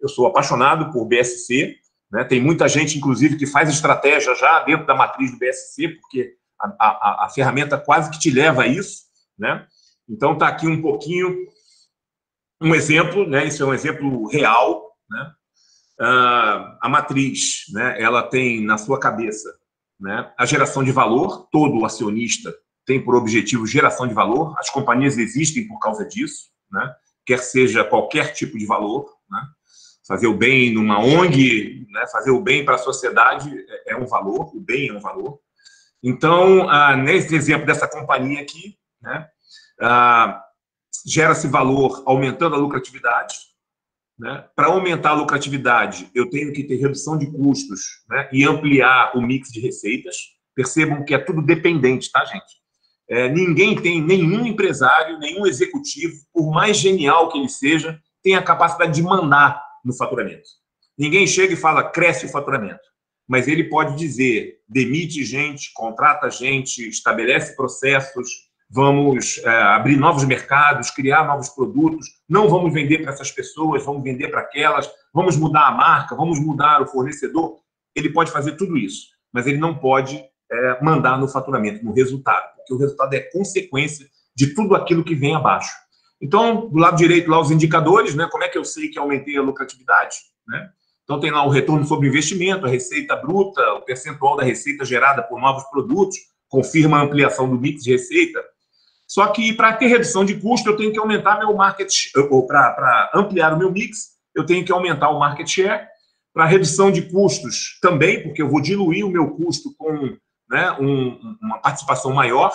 eu sou apaixonado por BSC, né? Tem muita gente, inclusive, que faz estratégia já dentro da matriz do BSC, porque a ferramenta quase que te leva a isso, né? Então, está aqui um pouquinho, um exemplo, né? Isso é um exemplo real, né? A matriz, né? Ela tem na sua cabeça, né, a geração de valor. Todo acionista tem por objetivo geração de valor. As companhias existem por causa disso, né? Quer seja qualquer tipo de valor, né? Fazer o bem numa ONG, né? Fazer o bem para a sociedade é um valor, o bem é um valor. Então, nesse exemplo dessa companhia aqui, né, gera-se valor aumentando a lucratividade, né? Para aumentar a lucratividade, eu tenho que ter redução de custos, né, e ampliar o mix de receitas. Percebam que é tudo dependente, tá, gente? Nenhum empresário, nenhum executivo, por mais genial que ele seja, tem a capacidade de mandar no faturamento. Ninguém chega e fala, cresce o faturamento. Mas ele pode dizer, demite gente, contrata gente, estabelece processos, vamos abrir novos mercados, criar novos produtos, não vamos vender para essas pessoas, vamos vender para aquelas, vamos mudar a marca, vamos mudar o fornecedor. Ele pode fazer tudo isso, mas ele não pode mandar no faturamento, no resultado, porque o resultado é consequência de tudo aquilo que vem abaixo. Então, do lado direito, lá os indicadores, né? Como é que eu sei que aumentei a lucratividade, né? Então, tem lá o retorno sobre investimento, a receita bruta, o percentual da receita gerada por novos produtos, confirma a ampliação do mix de receita. Só que, para ter redução de custo, eu tenho que aumentar meu market share, ou para ampliar o meu mix, eu tenho que aumentar o market share. Para redução de custos também, porque eu vou diluir o meu custo com, né, uma participação maior.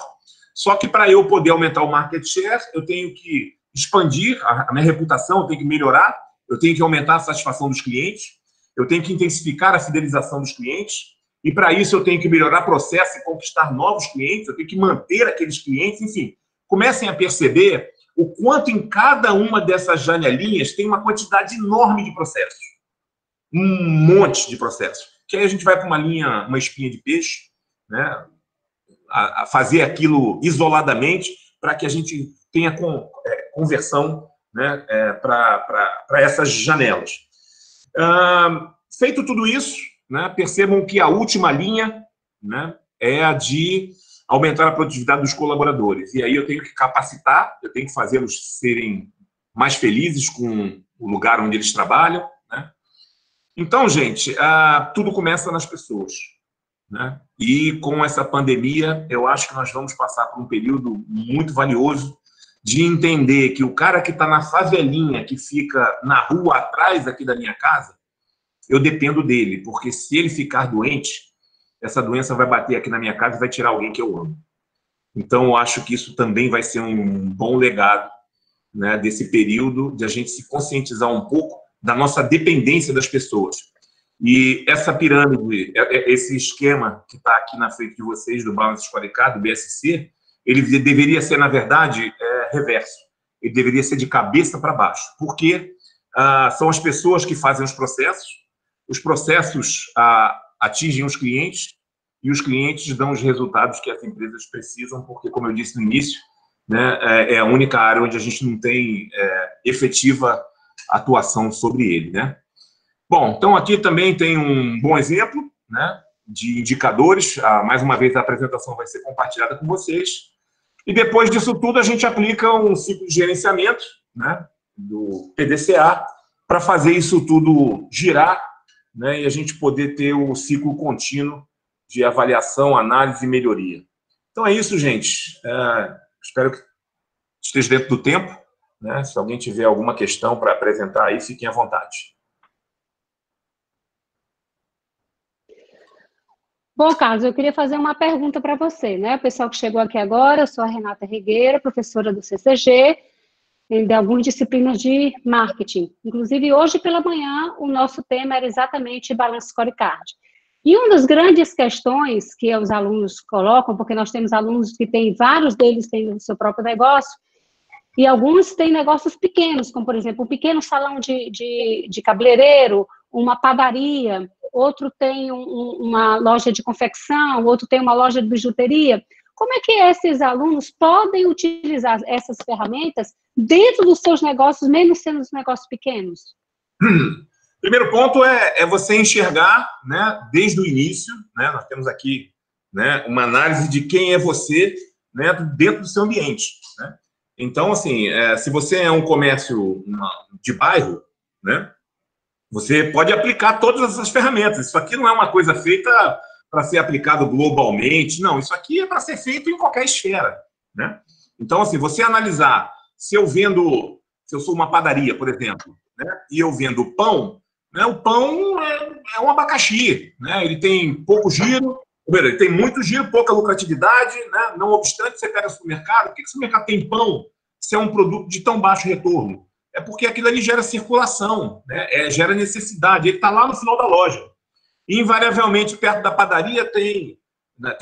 Só que para eu poder aumentar o market share, eu tenho que expandir a minha reputação, eu tenho que melhorar, eu tenho que aumentar a satisfação dos clientes, eu tenho que intensificar a fidelização dos clientes, e para isso eu tenho que melhorar o processo e conquistar novos clientes, eu tenho que manter aqueles clientes, enfim. Comecem a perceber o quanto em cada uma dessas janelinhas tem uma quantidade enorme de processos. Um monte de processos. Que aí a gente vai para uma espinha de peixe, né? A fazer aquilo isoladamente para que a gente tenha conversão, né? Para essas janelas. Feito tudo isso, né? Percebam que a última linha, né? É a de aumentar a produtividade dos colaboradores. E aí eu tenho que capacitar, eu tenho que fazê-los serem mais felizes com o lugar onde eles trabalham, né? Então, gente, tudo começa nas pessoas, né? E com essa pandemia, eu acho que nós vamos passar por um período muito valioso de entender que o cara que está na favelinha, que fica na rua atrás aqui da minha casa, eu dependo dele, porque se ele ficar doente, essa doença vai bater aqui na minha casa e vai tirar alguém que eu amo. Então, eu acho que isso também vai ser um bom legado, né, desse período, de a gente se conscientizar um pouco da nossa dependência das pessoas. E essa pirâmide, esse esquema que está aqui na frente de vocês, do Balance Scorecard, do BSC, ele deveria ser, na verdade, reverso. Ele deveria ser de cabeça para baixo. Porque são as pessoas que fazem os processos atingem os clientes, e os clientes dão os resultados que as empresas precisam, porque, como eu disse no início, né, é a única área onde a gente não tem efetiva atuação sobre ele, né? Bom, então aqui também tem um bom exemplo, né, de indicadores. Mais uma vez, a apresentação vai ser compartilhada com vocês. E depois disso tudo, a gente aplica um ciclo de gerenciamento, né, do PDCA, para fazer isso tudo girar, né, e a gente poder ter o ciclo contínuo de avaliação, análise e melhoria. Então é isso, gente. Espero que esteja dentro do tempo, né? Se alguém tiver alguma questão para apresentar aí, fiquem à vontade. Bom, Carlos, eu queria fazer uma pergunta para você, né? O pessoal que chegou aqui agora, eu sou a Renata Regueira, professora do CCG, de algumas disciplinas de marketing. Inclusive, hoje pela manhã, o nosso tema era exatamente Balance Scorecard. E uma das grandes questões que os alunos colocam, porque nós temos alunos que têm, vários deles têm o seu próprio negócio, e alguns têm negócios pequenos, como, por exemplo, um pequeno salão de cabeleireiro, uma padaria, outro tem uma loja de confecção, outro tem uma loja de bijuteria. Como é que esses alunos podem utilizar essas ferramentas dentro dos seus negócios, mesmo sendo os negócios pequenos? Primeiro ponto é você enxergar, né, desde o início, né, nós temos aqui, né, uma análise de quem é você, né, dentro do seu ambiente, né? Então, assim, se você é um comércio de bairro, né, você pode aplicar todas essas ferramentas. Isso aqui não é uma coisa feita para ser aplicado globalmente, não. Isso aqui é para ser feito em qualquer esfera, né? Então, assim, você analisar, se eu sou uma padaria, por exemplo, né, e eu vendo pão, né, o pão é um abacaxi, né? Ele tem pouco giro, ele tem muito giro, pouca lucratividade, né? Não obstante, você pega o supermercado, por que o supermercado tem pão se é um produto de tão baixo retorno? É porque aquilo ali gera circulação, né? Gera necessidade, ele está lá no final da loja. E, invariavelmente, perto da padaria tem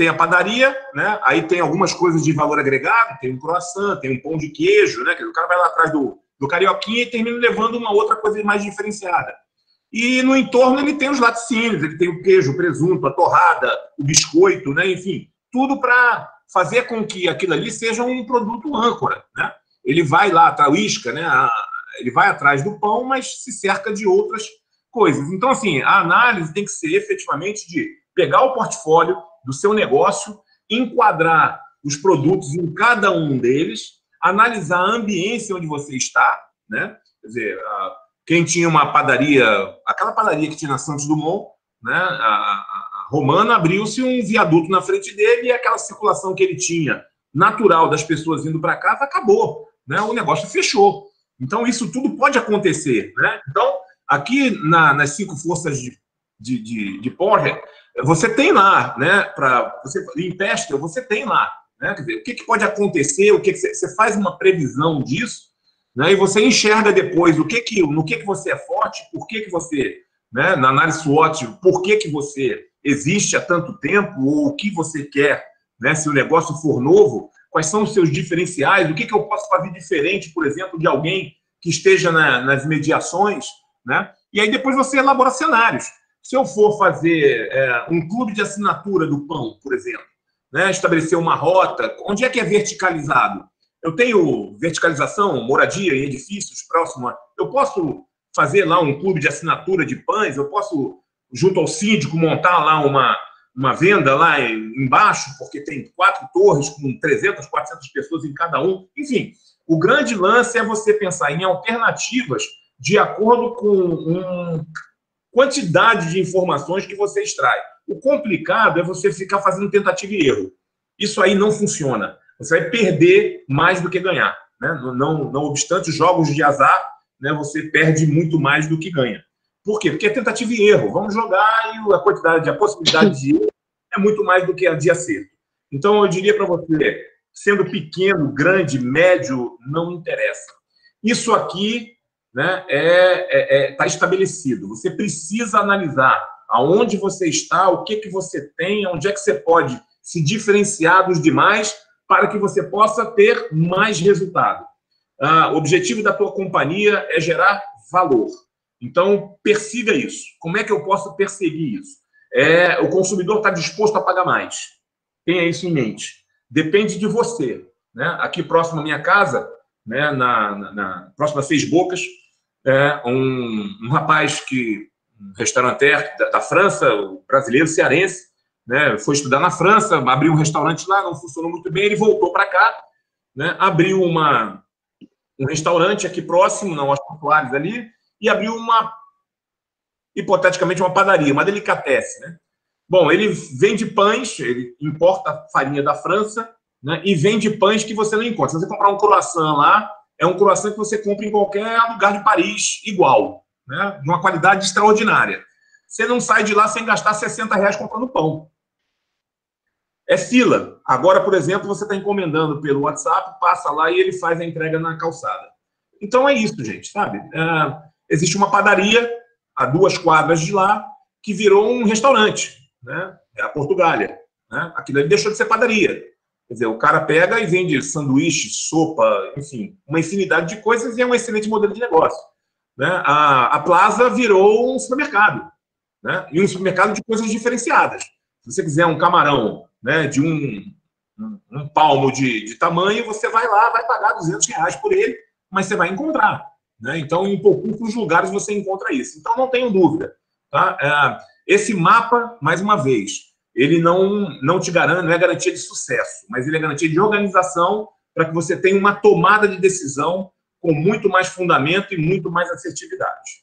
a padaria, né? Aí tem algumas coisas de valor agregado, tem um croissant, tem um pão de queijo, né? Que o cara vai lá atrás do carioquinha e termina levando uma outra coisa mais diferenciada. E no entorno ele tem os laticínios, ele tem o queijo, o presunto, a torrada, o biscoito, né? Enfim, tudo para fazer com que aquilo ali seja um produto âncora, né? Ele vai lá atrás, o isca, né? Ele vai atrás do pão, mas se cerca de outras coisas. Então, assim, a análise tem que ser efetivamente de pegar o portfólio do seu negócio, enquadrar os produtos em cada um deles, analisar a ambiência onde você está, né? Quer dizer, quem tinha uma padaria, aquela padaria que tinha na Santos Dumont, né? A Romana, abriu-se um viaduto na frente dele e aquela circulação que ele tinha, natural das pessoas indo para casa, acabou, né? O negócio fechou. Então, isso tudo pode acontecer, né? Então, aqui nas 5 forças de Porter, você tem lá, né? Em Pestel, você tem lá, né? Quer dizer, o que pode acontecer, você faz uma previsão disso, né? E você enxerga depois no que você é forte, por que você, né? Na análise SWOT, por que você existe há tanto tempo, ou o que você quer, né? Se o negócio for novo, quais são os seus diferenciais, o que eu posso fazer diferente, por exemplo, de alguém que esteja nas mediações, né? E aí depois você elabora cenários. Se eu for fazer um clube de assinatura do pão, por exemplo, né? Estabelecer uma rota, onde é que é verticalizado? Eu tenho verticalização, moradia em edifícios próximos. Eu posso fazer lá um clube de assinatura de pães, eu posso, junto ao síndico, montar lá uma venda lá embaixo, porque tem 4 torres com 300, 400 pessoas em cada um. Enfim, o grande lance é você pensar em alternativas de acordo com quantidade de informações que você extrai. O complicado é você ficar fazendo tentativa e erro. Isso aí não funciona. Você vai perder mais do que ganhar, né? Não obstante os jogos de azar, né, você perde muito mais do que ganha. Por quê? Porque é tentativa e erro. Vamos jogar e a possibilidade de erro é muito mais do que a de acerto. Então, eu diria para você, sendo pequeno, grande, médio, não interessa. Isso aqui, né, tá estabelecido. Você precisa analisar aonde você está, o que você tem, onde é que você pode se diferenciar dos demais para que você possa ter mais resultado. O objetivo da tua companhia é gerar valor. Então, persiga isso. Como é que eu posso perseguir isso? O consumidor está disposto a pagar mais. Tenha isso em mente. Depende de você, né? Aqui próximo à minha casa, né, na próxima 6 Bocas, um rapaz um restaurateur da França, brasileiro, cearense, né, foi estudar na França, abriu um restaurante lá, não funcionou muito bem, ele voltou para cá, né, abriu um restaurante aqui próximo, na Oscar Soares ali, e abriu hipoteticamente, uma padaria, uma delicatessen, né? Bom, ele vende pães, ele importa farinha da França, né, e vende pães que você não encontra. Se você comprar um croissant lá, é um croissant que você compra em qualquer lugar de Paris igual, né, de uma qualidade extraordinária. Você não sai de lá sem gastar R$60 comprando pão. É fila. Agora, por exemplo, você está encomendando pelo WhatsApp, passa lá e ele faz a entrega na calçada. Então é isso, gente, sabe? Existe uma padaria a 2 quadras de lá que virou um restaurante, né? É a Portugália, né? Aquilo ali deixou de ser padaria. Quer dizer, o cara pega e vende sanduíche, sopa, enfim, uma infinidade de coisas e é um excelente modelo de negócio, né? A Plaza virou um supermercado, né? E um supermercado de coisas diferenciadas. Se você quiser um camarão, né, de um palmo de tamanho, você vai lá, vai pagar R$200 por ele, mas você vai encontrar, né? Então, em poucos lugares você encontra isso. Então, não tenho dúvida, tá? Esse mapa, mais uma vez, ele não te garante, não é garantia de sucesso, mas ele é garantia de organização para que você tenha uma tomada de decisão com muito mais fundamento e muito mais assertividade.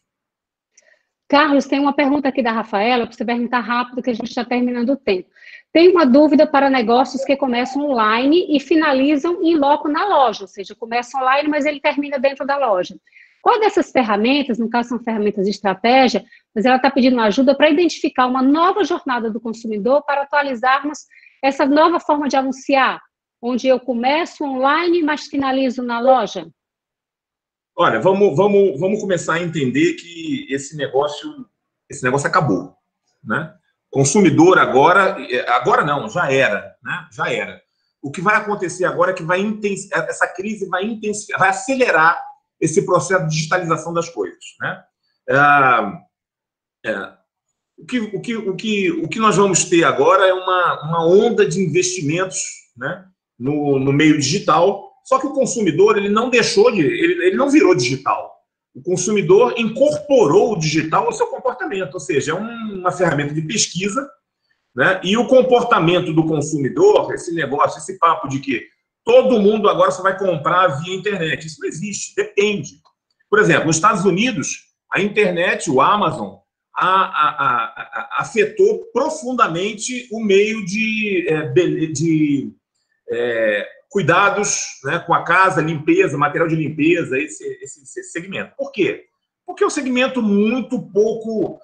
Carlos, tem uma pergunta aqui da Rafaela, para você perguntar rápido, que a gente está terminando o tempo. Tem uma dúvida para negócios que começam online e finalizam em loco na loja, ou seja, começa online, mas ele termina dentro da loja. Qual dessas ferramentas, no caso são ferramentas de estratégia, mas ela está pedindo ajuda para identificar uma nova jornada do consumidor para atualizarmos essa nova forma de anunciar, onde eu começo online, mas finalizo na loja? Olha, vamos começar a entender que esse negócio acabou, né? Consumidor agora não, já era, né? Já era. O que vai acontecer agora é que essa crise vai intensificar, vai acelerar esse processo de digitalização das coisas, né? O que nós vamos ter agora é uma onda de investimentos, né, no meio digital. Só que o consumidor ele não virou digital. O consumidor incorporou o digital ao seu comportamento, ou seja, é uma ferramenta de pesquisa, né? E o comportamento do consumidor, esse papo de que todo mundo agora só vai comprar via internet, isso não existe, depende. Por exemplo, nos Estados Unidos, a internet, o Amazon, afetou profundamente o meio de cuidados, né, com a casa, limpeza, material de limpeza, esse segmento. Por quê? Porque é um segmento muito pouco...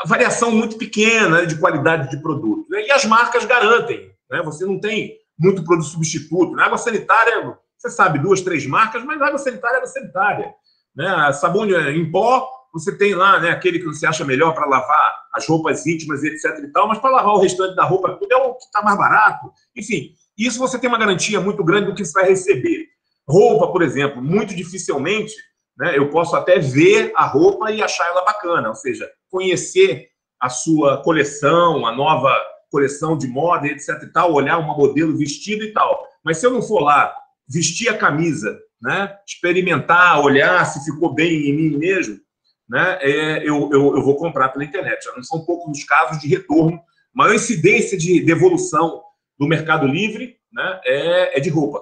variação muito pequena de qualidade de produto, né? E as marcas garantem, né? Você não tem muito produto substituto. Na água sanitária, você sabe, 2, 3 marcas, mas a água sanitária é água sanitária, né? Sabão em pó, você tem lá, né, aquele que você acha melhor para lavar as roupas íntimas, etc. e tal, mas para lavar o restante da roupa, tudo é o que está mais barato. Enfim, isso você tem uma garantia muito grande do que você vai receber. Roupa, por exemplo, muito dificilmente, né, eu posso até ver a roupa e achar ela bacana, ou seja, conhecer a sua coleção, a nova coleção de moda, etc. e tal, olhar uma modelo vestido e tal. Mas se eu não for lá vestir a camisa, né, experimentar, olhar se ficou bem em mim mesmo, né, eu vou comprar pela internet. Já não são poucos os casos de retorno. A maior incidência de devolução do Mercado Livre, né, é de roupa,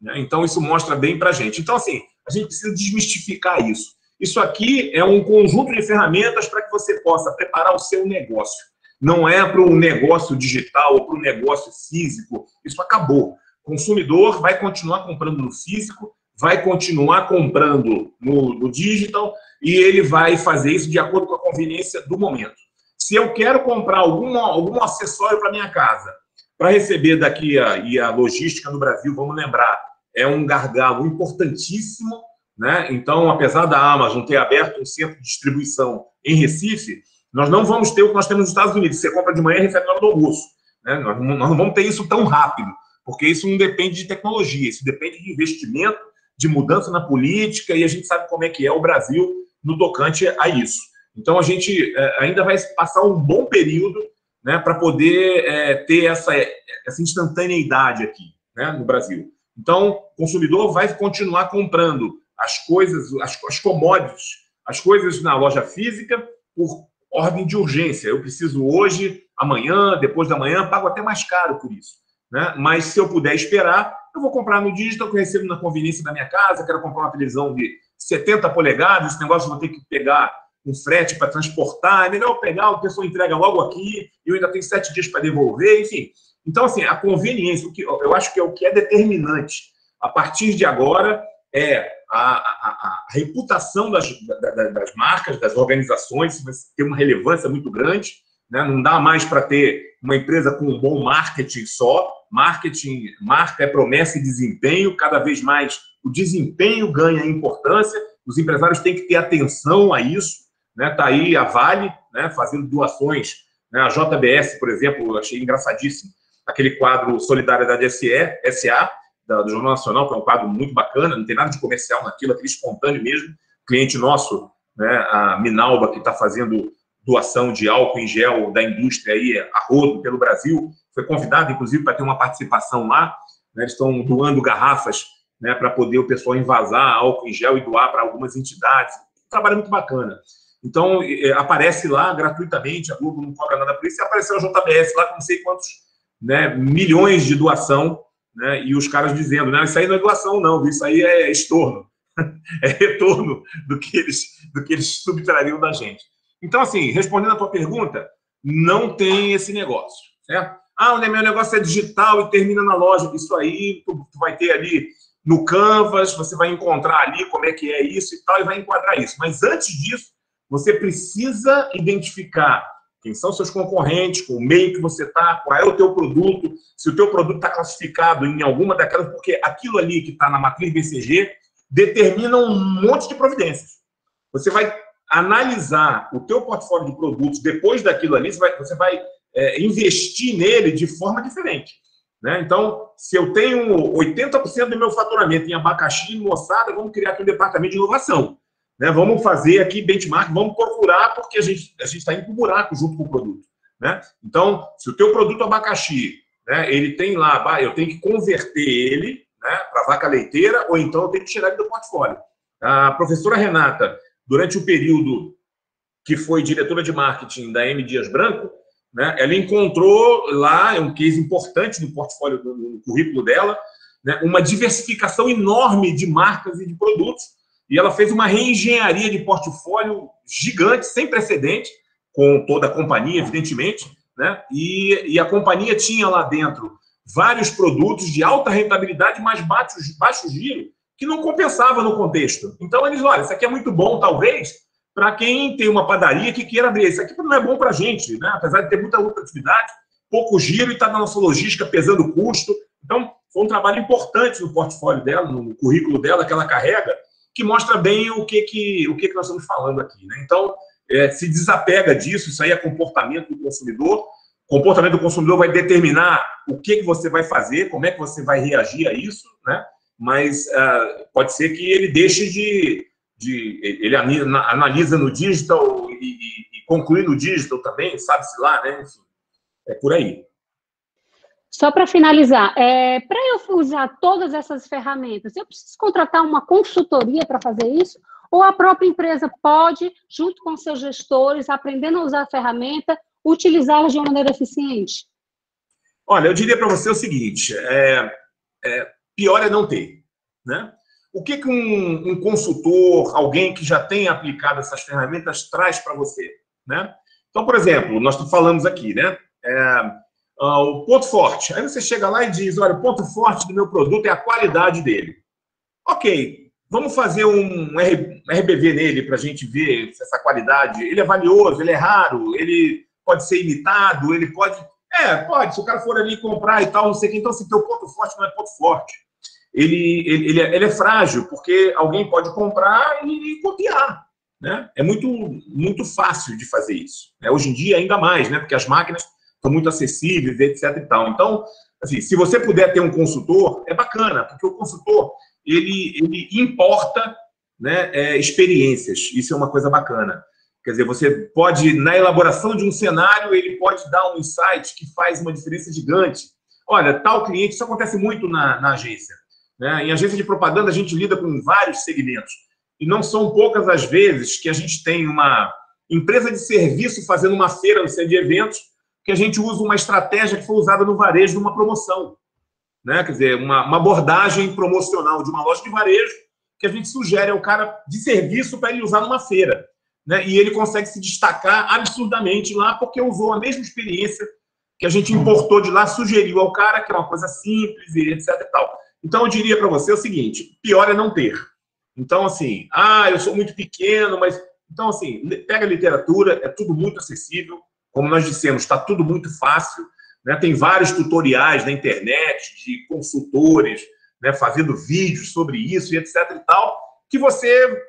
né? Então, isso mostra bem para a gente. Então, assim, a gente precisa desmistificar isso. Isso aqui é um conjunto de ferramentas para que você possa preparar o seu negócio. Não é para um negócio digital ou para um negócio físico. Isso acabou. O consumidor vai continuar comprando no físico, vai continuar comprando no digital, e ele vai fazer isso de acordo com a conveniência do momento. Se eu quero comprar algum acessório para minha casa, para receber daqui, e a logística no Brasil, vamos lembrar, é um gargalo importantíssimo, né? Então, apesar da Amazon ter aberto um centro de distribuição em Recife, nós não vamos ter o que nós temos nos Estados Unidos. Você compra de manhã e recebe na hora do almoço, né? Nós não vamos ter isso tão rápido, porque isso não depende de tecnologia, isso depende de investimento, de mudança na política, e a gente sabe como é que é o Brasil no tocante a isso. Então, a gente ainda vai passar um bom período, né, para poder ter essa instantaneidade aqui, né, no Brasil. Então, o consumidor vai continuar comprando as coisas, as commodities, as coisas na loja física por ordem de urgência. Eu preciso hoje, amanhã, depois da manhã, pago até mais caro por isso, né? Mas se eu puder esperar, eu vou comprar no digital, que eu recebo na conveniência da minha casa. Quero comprar uma televisão de 70 polegadas, esse negócio eu vou ter que pegar um frete para transportar, é melhor pegar, a pessoa entrega logo aqui, e eu ainda tenho 7 dias para devolver, enfim. Então, assim, a conveniência, eu acho que é o que é determinante a partir de agora, é a reputação das marcas, das organizações, vai ter uma relevância muito grande, né? Não dá mais para ter uma empresa com um bom marketing só. Marketing, marca é promessa e desempenho, cada vez mais o desempenho ganha importância, os empresários têm que ter atenção a isso, né? Tá aí a Vale, né, fazendo doações, né? A JBS, por exemplo, eu achei engraçadíssimo, aquele quadro Solidariedade SA, do Jornal Nacional, que é um quadro muito bacana, não tem nada de comercial naquilo, aquele espontâneo mesmo. Cliente nosso, né, a Minalba, que está fazendo doação de álcool em gel da indústria aí, a rodo pelo Brasil, foi convidado, inclusive, para ter uma participação lá, né? Eles estão doando garrafas, né, para poder o pessoal envasar álcool em gel e doar para algumas entidades. Um trabalho muito bacana. Então, aparece lá gratuitamente, a Globo não cobra nada por isso, e apareceu a JBS lá com não sei quantos, né, milhões de doação, né, e os caras dizendo, né, isso aí não é doação, não, isso aí é estorno, é retorno do que eles subtrariam da gente. Então, assim, respondendo a tua pergunta, não tem esse negócio, certo? Ah, o meu negócio é digital e termina na loja. Isso aí, tu vai ter ali no Canvas, você vai encontrar ali como é que é isso e tal, e vai enquadrar isso. Mas antes disso, você precisa identificar quem são seus concorrentes, com o meio que você está, qual é o teu produto, se o teu produto está classificado em alguma daquelas, porque aquilo ali que está na matriz BCG determina um monte de providências. Você vai analisar o teu portfólio de produtos depois daquilo ali, você vai investir nele de forma diferente, né? Então, se eu tenho 80% do meu faturamento em abacaxi, moçada, vamos criar aqui um departamento de inovação, né? Vamos fazer aqui benchmark, vamos procurar, porque a gente está indo para o buraco junto com o produto, né? Então, se o teu produto abacaxi, né, ele tem lá, eu tenho que converter ele, né, para vaca leiteira, ou então eu tenho que tirar ele do portfólio. A professora Renata, durante o período que foi diretora de marketing da M. Dias Branco, né, ela encontrou lá, é um case importante no portfólio, no currículo dela, né, uma diversificação enorme de marcas e de produtos, e ela fez uma reengenharia de portfólio gigante, sem precedente, com toda a companhia, evidentemente, né, e a companhia tinha lá dentro vários produtos de alta rentabilidade, mas baixo giro, que não compensava no contexto. Então, eles, olha, isso aqui é muito bom, talvez, para quem tem uma padaria que queira abrir. Isso aqui não é bom para a gente, né? Apesar de ter muita lucratividade, pouco giro e está na nossa logística pesando o custo. Então, foi um trabalho importante no portfólio dela, no currículo dela que ela carrega, que mostra bem o que nós estamos falando aqui, né? Então, se desapega disso, isso aí é comportamento do consumidor. O comportamento do consumidor vai determinar o que você vai fazer, como é que você vai reagir a isso, né? Mas pode ser que ele deixe ele analisa no digital e conclui no digital também, sabe-se lá, né? Enfim, é por aí. Só para finalizar, para eu usar todas essas ferramentas, eu preciso contratar uma consultoria para fazer isso? Ou a própria empresa pode, junto com seus gestores, aprendendo a usar a ferramenta, utilizá-las de uma maneira eficiente? Olha, eu diria para você o seguinte, pior é não ter, né? O que um consultor, alguém que já tenha aplicado essas ferramentas, traz para você, né? Então, por exemplo, nós falamos aqui, né? O ponto forte. Aí você chega lá e diz, olha, o ponto forte do meu produto é a qualidade dele. Ok, vamos fazer um RBV nele para a gente ver se essa qualidade, ele é valioso, ele é raro, ele pode ser imitado, ele pode... pode, se o cara for ali comprar e tal, não sei o que. Então, se teu ponto forte não é ponto forte, ele é frágil, porque alguém pode comprar e copiar, né? É muito fácil de fazer isso, né? Hoje em dia, ainda mais, né? Porque as máquinas são muito acessíveis, etc. e tal. Então, assim, se você puder ter um consultor, é bacana, porque o consultor, ele importa, né, experiências. Isso é uma coisa bacana. Quer dizer, você pode, na elaboração de um cenário, ele pode dar um insight que faz uma diferença gigante. Olha, tal cliente, isso acontece muito na agência, né? Em agência de propaganda, a gente lida com vários segmentos. E não são poucas as vezes que a gente tem uma empresa de serviço fazendo uma feira no centro de eventos, que a gente usa uma estratégia que foi usada no varejo numa promoção, né? Quer dizer, uma abordagem promocional de uma loja de varejo que a gente sugere ao cara de serviço para ele usar numa feira, né? E ele consegue se destacar absurdamente lá porque usou a mesma experiência que a gente importou de lá, sugeriu ao cara, que é uma coisa simples e etc e tal. Então, eu diria para você o seguinte, pior é não ter. Então, assim, eu sou muito pequeno, mas... Então, assim, pega a literatura, é tudo muito acessível. Como nós dissemos, está tudo muito fácil, né? Tem vários tutoriais na internet de consultores, né, fazendo vídeos sobre isso e etc e tal, que você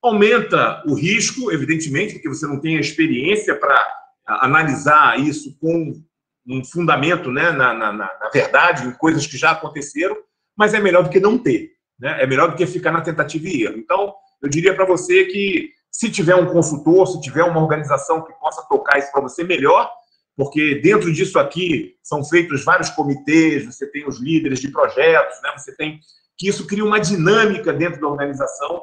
aumenta o risco, evidentemente, porque você não tem a experiência para analisar isso com um fundamento, né, na verdade, em coisas que já aconteceram, mas é melhor do que não ter, né? É melhor do que ficar na tentativa e erro. Então, eu diria para você que se tiver um consultor, se tiver uma organização que possa tocar isso para você, melhor, porque dentro disso aqui são feitos vários comitês, você tem os líderes de projetos, né? Você tem que isso cria uma dinâmica dentro da organização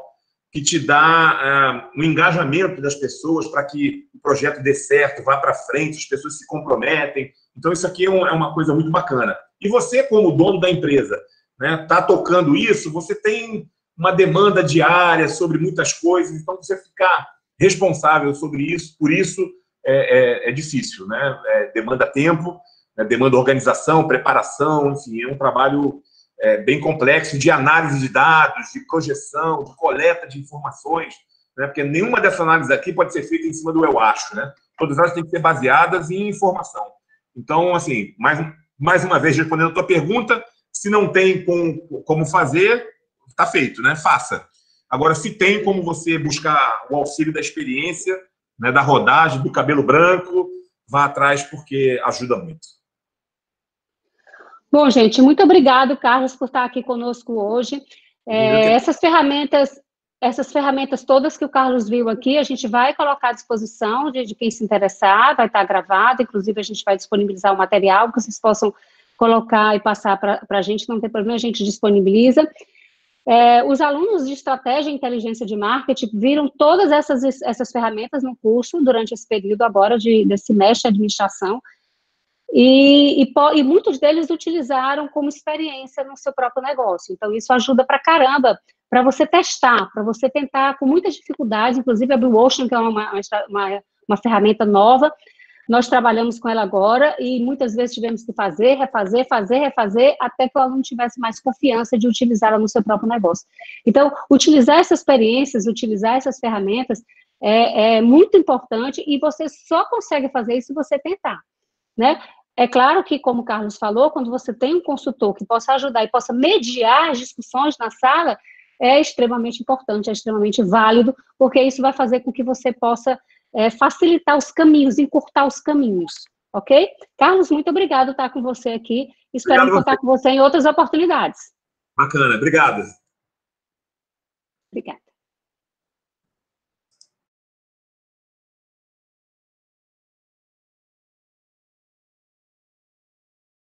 que te dá um engajamento das pessoas para que o projeto dê certo, vá para frente, as pessoas se comprometem. Então, isso aqui é uma coisa muito bacana. E você, como dono da empresa, né, tá tocando isso, você tem uma demanda diária sobre muitas coisas, então você ficar responsável sobre isso, por isso é difícil, né? Demanda tempo, né? Demanda organização, preparação, enfim, é um trabalho bem complexo de análise de dados, de projeção, de coleta de informações, né? Porque nenhuma dessas análises aqui pode ser feita em cima do eu acho, né? Todas elas têm que ser baseadas em informação. Então, assim, mais uma vez, respondendo a tua pergunta, se não tem como fazer, está feito, né? Faça. Agora, se tem como você buscar o auxílio da experiência, né, da rodagem, do cabelo branco, vá atrás, porque ajuda muito. Bom, gente, muito obrigado, Carlos, por estar aqui conosco hoje. Essas ferramentas todas que o Carlos viu aqui, a gente vai colocar à disposição de quem se interessar, vai estar gravado, inclusive a gente vai disponibilizar o material que vocês possam colocar e passar para a gente, não tem problema, a gente disponibiliza. Os alunos de Estratégia e Inteligência de Marketing viram todas essas ferramentas no curso durante esse período agora desse semestre de administração, e muitos deles utilizaram como experiência no seu próprio negócio. Então, isso ajuda pra caramba, para você testar, para você tentar com muitas dificuldades, inclusive a Blue Ocean, que é uma ferramenta nova, nós trabalhamos com ela agora e muitas vezes tivemos que fazer, refazer, até que o aluno tivesse mais confiança de utilizá-la no seu próprio negócio. Então, utilizar essas experiências, utilizar essas ferramentas é muito importante e você só consegue fazer isso se você tentar. né? É claro que, como o Carlos falou, quando você tem um consultor que possa ajudar e possa mediar as discussões na sala, é extremamente importante, é extremamente válido, porque isso vai fazer com que você possa facilitar os caminhos, encurtar os caminhos, ok? Carlos, muito obrigado por estar com você aqui, esperando contar com você em outras oportunidades. Bacana, obrigado. Obrigada.